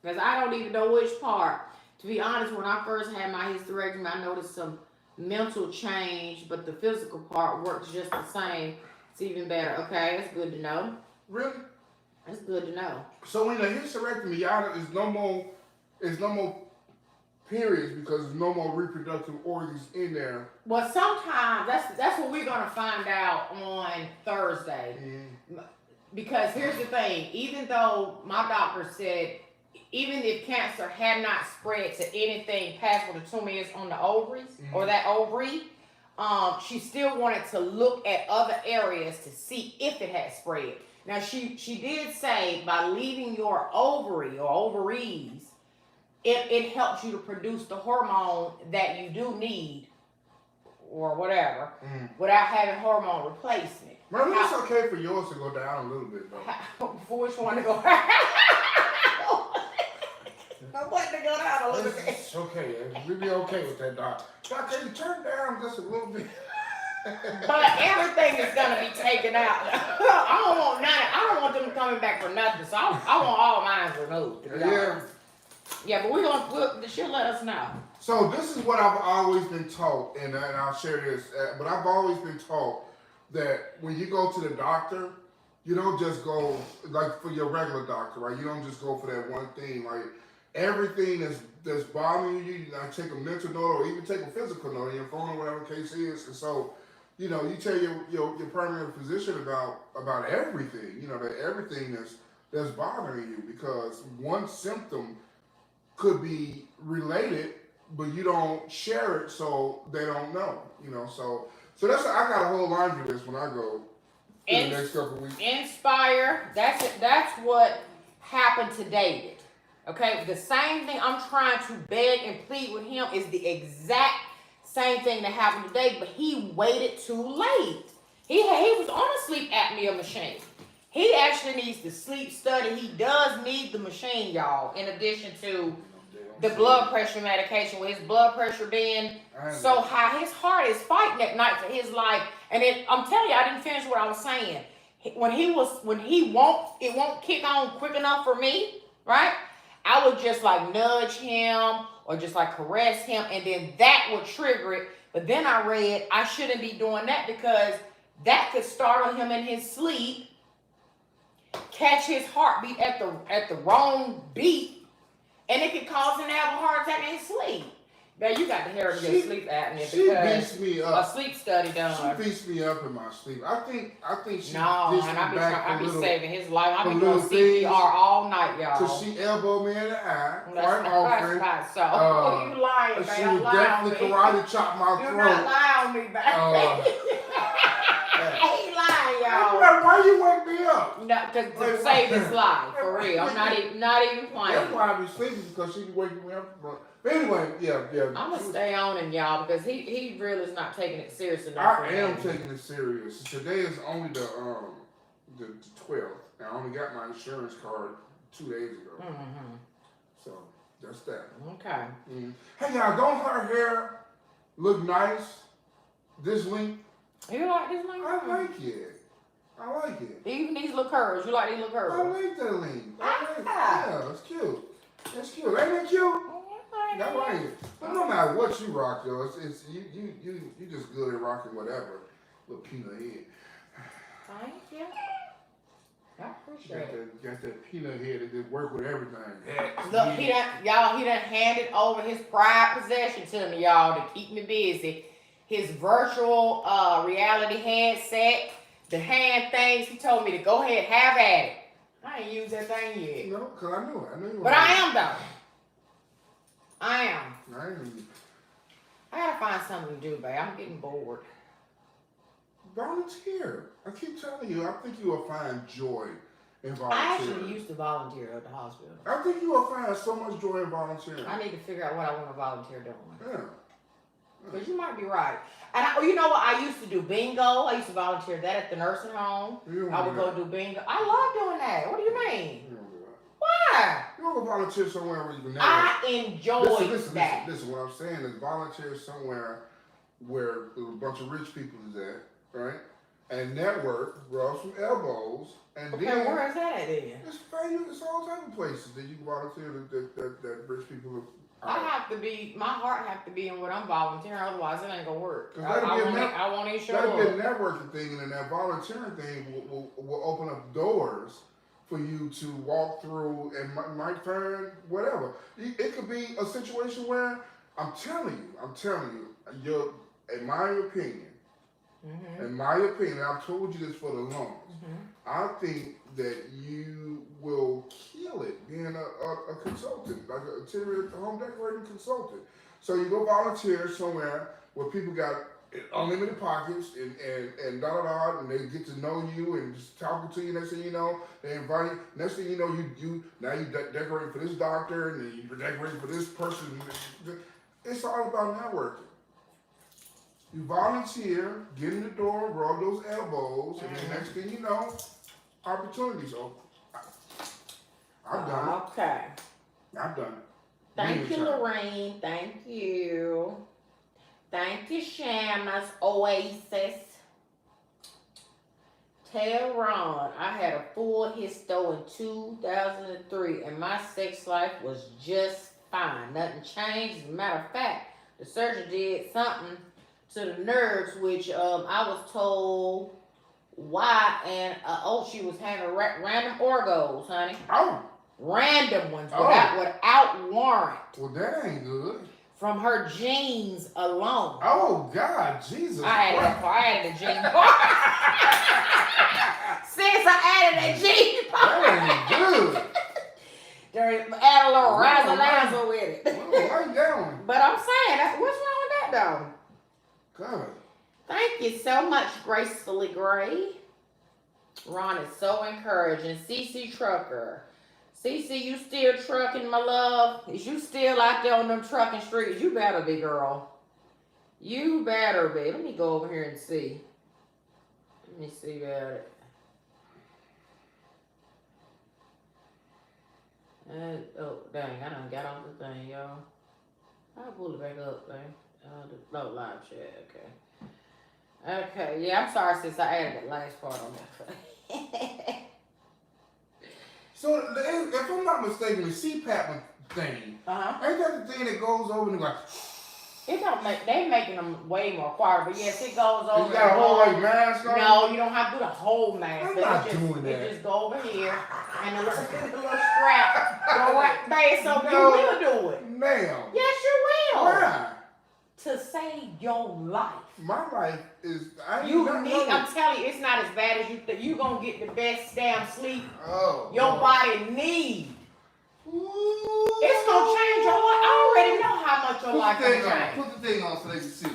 Because I don't even know which part. To be honest, when I first had my hysterectomy, I noticed some mental change, but the physical part works just the same. It's even better. Okay, that's good to know. Really? That's good to know. So in the hysterectomy, y'all, there's no more periods because there's no more reproductive organs in there. Well, sometimes that's what we're gonna find out on Thursday. Mm-hmm. Because here's the thing: even though my doctor said, even if cancer had not spread to anything past where the tumor is on the ovaries or that ovary, she still wanted to look at other areas to see if it had spread. Now, she did say by leaving your ovary or ovaries, it helps you to produce the hormone that you do need or whatever Mm. without having hormone replacement. Man, it's okay for yours to go down a little bit, though. For which one to go? I want to go down a little bit. It's okay. We'll be okay with that, Doc. Doc, can you turn down just a little bit? But everything is gonna be taken out. I don't want none. I don't want them coming back for nothing. So I want all mine removed. Yeah. Yeah, but she'll let us know. So this is what I've always been taught, and I'll share this. But I've always been taught that when you go to the doctor, you don't just go like for your regular doctor, right? You don't just go for that one thing. Like everything that's bothering you, like take a mental note or even take a physical note on your phone or whatever the case is. And so, you know, you tell your primary physician about everything. You know, that everything that's bothering you, because one symptom could be related, but you don't share it, so they don't know. You know, so that's I got a whole laundry list when I go in the next couple of weeks. Inspire. That's it. That's what happened to David. Okay, the same thing I'm trying to beg and plead with him is the exact same thing that happened to David, but he waited too late. He was on a sleep apnea machine. He actually needs the sleep study. He does need the machine, y'all, in addition to the blood pressure medication, with his blood pressure being so high. His heart is fighting at night for his life. And I'm telling you, I didn't finish what I was saying. It won't kick on quick enough for me, right? I would just like nudge him or just like caress him, and then that would trigger it. But then I read I shouldn't be doing that because that could startle him in his sleep, catch his heartbeat at the wrong beat, and it could cause him to have a heart attack in his sleep. Now you got to hear her get sleep apnea because beats me up. A sleep study done. She beats me up in my sleep. I think she No, beats and me back I be little, saving his life. I be little doing things, CPR all night, y'all. Cause she elbowed me in the eye, That's quite often. right. So you lying, man? She would definitely karate chop my throat. You're not lying on me, baby. He lying, y'all. Why you wake me up? No, to save his life, for real. I'm not even playing. That's why I be sleeping, because she be waking me up. But anyway, yeah. I'm gonna stay on him, y'all, because he really is not taking it serious enough. I am taking it serious. Today is only the 12th, and I only got my insurance card 2 days ago. Mm-hmm. So that's that. Okay. Mm-hmm. Hey y'all, don't her hair look nice this length? You like this length? I like it. I like it. Even these little curls. You like these little curls? I like that length. Ah. Yeah, it's cute. It's cute. Ain't that cute? I like it. But no matter what you rock, though, it's you just good at rocking whatever with peanut head. Thank you. I appreciate it. Got that peanut head that did work with everything. Look, he done handed over his prized possession to me, y'all, to keep me busy. His virtual reality headset, the hand things. He told me to go ahead, have at it. I ain't used that thing yet. No, because I knew it. I knew you. But I am, though. I am. I gotta find something to do, babe. I'm getting bored. Volunteer. I keep telling you, I think you will find joy in volunteering. I actually used to volunteer at the hospital. I think you will find so much joy in volunteering. I need to figure out what I want to volunteer doing. Yeah. Because you might be right. And you know what? I used to do bingo. I used to volunteer that at the nursing home. I would go do bingo. I love doing that. What do you mean? You don't do that. Why? You don't go volunteer somewhere where you can never. I enjoy that. Listen, what I'm saying is volunteer somewhere where a bunch of rich people is at, right? And network, rub some elbows, and Okay, then where is that at then? It's all type of places that you can volunteer that rich people are. My heart have to be in what I'm volunteering, otherwise it ain't gonna work. I won't even show That'll up. be a networking thing, and then that volunteering thing will open up doors for you to walk through and might find whatever. It could be a situation where I'm telling you, in my opinion, I've told you this for the longest. I think that you will kill it being a consultant, like a interior home decorating consultant. So you go volunteer somewhere where people got unlimited pockets and da-da-da, and they get to know you and just talking to you. Next thing you know, they invite you. Next thing you know, you decorate for this doctor, and you decorate for this person. It's all about networking. You volunteer, get in the door, rub those elbows, and then next thing you know, opportunities open. I've done it. Okay. I've done it. Thank you, Lorraine. Thank you. Thank you, Shamus Oasis. Tell Ron I had a full histo in 2003 and my sex life was just fine. Nothing changed. As a matter of fact, the surgeon did something to the nerves, which I was told why, and she was having random orgos, honey. Oh. Random ones without warrant. Well, that ain't good. From her genes alone. Oh, God, Jesus. I had the gene part. Since I added that gene part. That ain't good. Add a little razzle-dazzle with it. Right down. But I'm saying, what's wrong with that, though? Good. Thank you so much, Gracefully Gray. Ron is so encouraging. CC Trucker. CC, you still trucking, my love? Is you still out there on them trucking streets? You better be, girl. You better be. Let me go over here and see. Let me see about it. Oh, dang, I done got off the thing, y'all. I'll pull it back up, thing. No, live chat, okay. Okay, yeah, I'm sorry since I added that last part on that. So, if I'm not mistaken, the CPAP thing, ain't that the thing that goes over and like... It don't make, they making them way more quiet, but yes, it goes over. You got a whole like mask on? No, you don't have to do the whole mask. I'm not doing that. It just go over here, and the little strap go right there, so you will do it. Ma'am. Yes, you will. Why? To save your life. My life is... I'm telling you, it's not as bad as you think. You gonna get the best damn sleep your Lord. body needs. Ooh. It's gonna change your life. I already know how much your life gonna change. Put the thing on so they can see.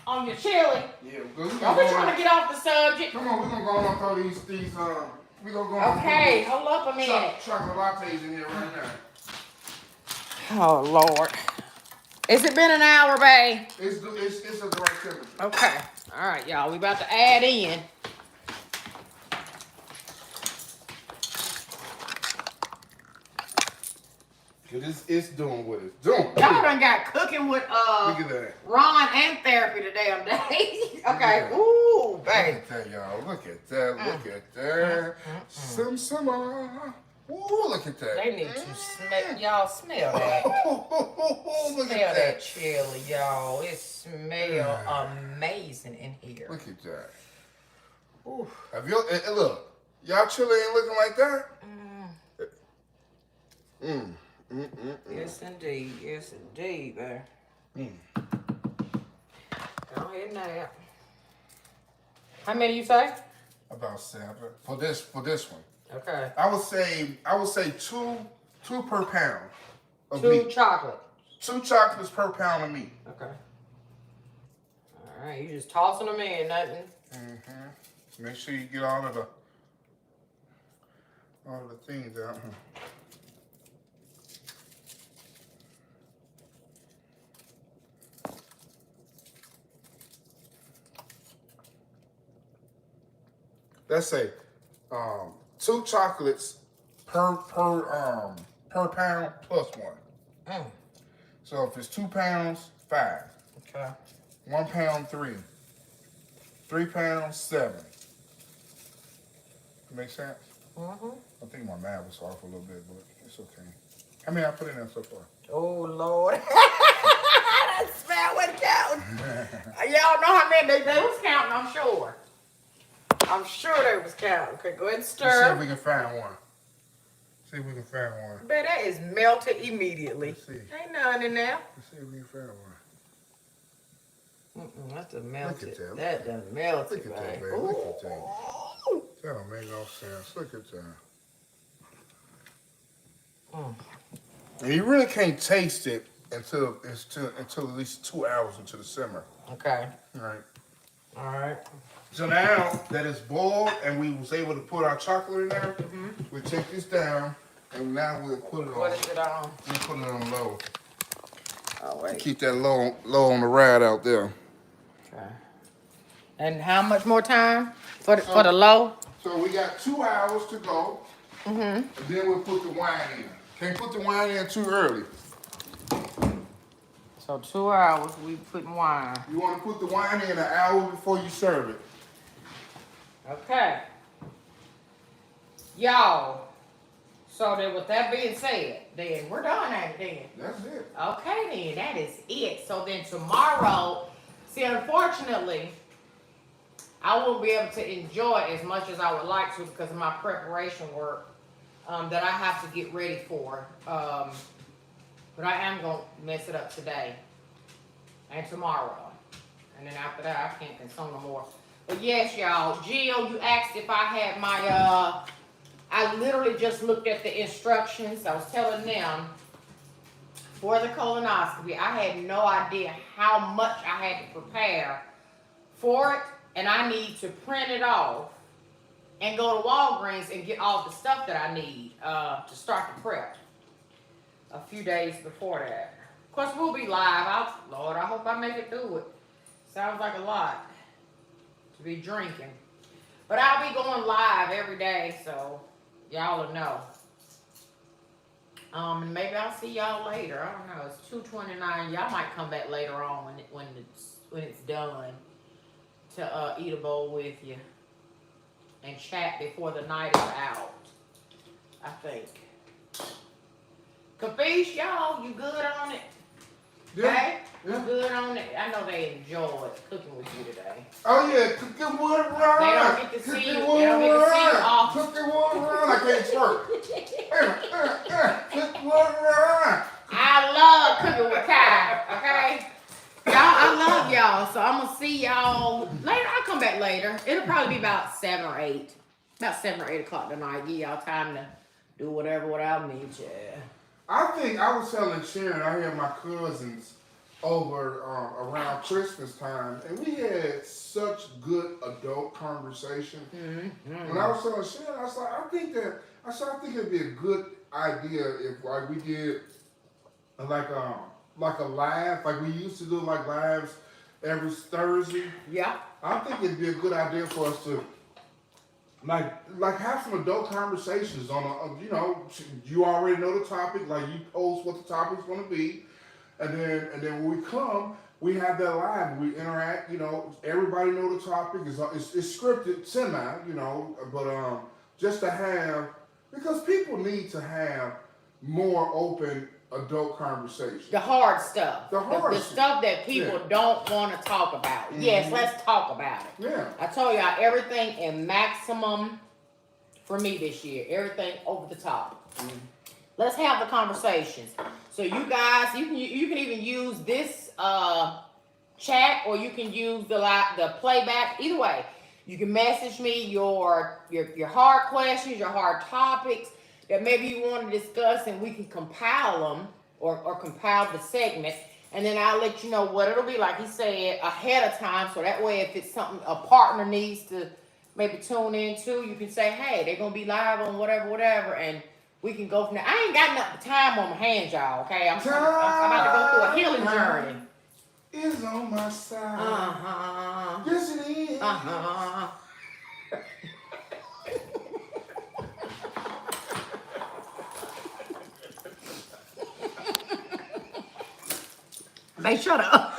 On your chili. Yeah, Don't be trying to get off the subject. Come on, we're gonna go on throw these we gonna go on. Okay, hold up a minute. Chocolate lattes in here right now. Oh Lord. Has it been an hour, babe? It's at the right temperature. Okay. All right, y'all. We about to add in. It's doing what it's doing. Y'all done got cooking with Look at that. Ron and therapy today on day. Okay. Ooh, babe. Look at that, y'all. Look at that. Look at that. Some. Ooh, look at that. They need to smell. Y'all smell that. Look Smell at that chili, y'all. It smells amazing in here. Look at that. Ooh. Have you look? Y'all chili ain't looking like that. Yes, indeed. Yes, indeed, babe. Go ahead now. How many you say? About 7 for this one. Okay. I would say two per pound of 2 meat. chocolate. 2 chocolates per pound of meat. Okay. All right, you just tossing them in, nothing. Make sure you get all of the things out. Let's say 2 chocolates per pound plus 1. So if it's 2 pounds, 5. Okay. 1 pound, 3. 3 pounds, 7. Make sense? I think my math was off a little bit, but it's okay. How many I put in there so far? Oh Lord. That smell was counting. Y'all know how many they was counting, I'm sure. I'm sure they was counting. Okay, go ahead and stir. Let's see if we can find one. See if we can find one. Man, that is melted immediately. Let's see. Ain't none in there. Let's see if we can find one. That's a melted. Look at that done melted, Look at that, babe. baby. Look at that. That don't make no sense. Look at that. And you really can't taste it until at least 2 hours into the simmer. Okay. All right. All right. So now that it's boiled and we was able to put our chocolate in there, we take this down and now we'll put it on. What is it on? We'll put it on low. Oh wait. Keep that low on the rad out there. Okay. And how much more time for the low? So we got 2 hours to go. And then we'll put the wine in. Can't put the wine in too early. So 2 hours we putting wine. You want to put the wine in an hour before you serve it. Okay. Y'all. So then with that being said, then we're done at it then. That's it. Okay then, that is it. So then tomorrow, see unfortunately, I won't be able to enjoy it as much as I would like to because of my preparation work that I have to get ready for. But I am going to mess it up today and tomorrow. And then after that, I can't consume no more. But yes, y'all, Jill, you asked if I had my, I literally just looked at the instructions. I was telling them for the colonoscopy, I had no idea how much I had to prepare for it. And I need to print it off and go to Walgreens and get all the stuff that I need to start the prep a few days before that. Of course, we'll be live. Lord, I hope I make it through it. Sounds like a lot to be drinking. But I'll be going live every day, so y'all will know. And maybe I'll see y'all later. I don't know. It's 2:29. Y'all might come back later on when it's done to eat a bowl with you and chat before the night is out. I think. Capiche, y'all, you good on it? Yeah. Okay? Yeah. You good on it? I know they enjoyed cooking with you today. Oh yeah, cook the wood run. They don't get to Cook see the you. wood They don't get to see you run. off. Cook the wood run. I can't twerk. Cook the wood run. I love cooking with Kai, okay? Y'all, I love y'all, so I'm gonna see y'all later. I'll come back later. It'll probably be about 7 or 8. About 7 or 8 o'clock tonight. Give y'all time to do whatever without me, yeah. I think I was telling Sharon, I had my cousins over around Christmas time, and we had such good adult conversation. When I was telling Sharon, I was like, I think it'd be a good idea if like we did like a live, like we used to do like lives every Thursday. Yeah. I think it'd be a good idea for us to like have some adult conversations on a, you know, you already know the topic, like you post what the topic's gonna be, and then when we come, we have that live, we interact, you know, everybody know the topic, it's scripted semi, you know, but just to have, because people need to have more open adult conversations. The hard stuff. The stuff that people don't want to talk about. Yes, let's talk about it. Yeah. I told y'all everything in maximum for me this year. Everything over the top. Let's have the conversations. So you guys, you can even use this chat, or you can use the playback. Either way, you can message me your hard questions, your hard topics that maybe you want to discuss, and we can compile them or compile the segment, and then I'll let you know what it'll be like. He said ahead of time, so that way if it's something a partner needs to maybe tune into, you can say, hey, they're gonna be live on whatever, and we can go from there. I ain't got enough time on my hands, y'all. Okay, I'm about to go through a healing journey. Is on my side. Yes, it is. They shut up.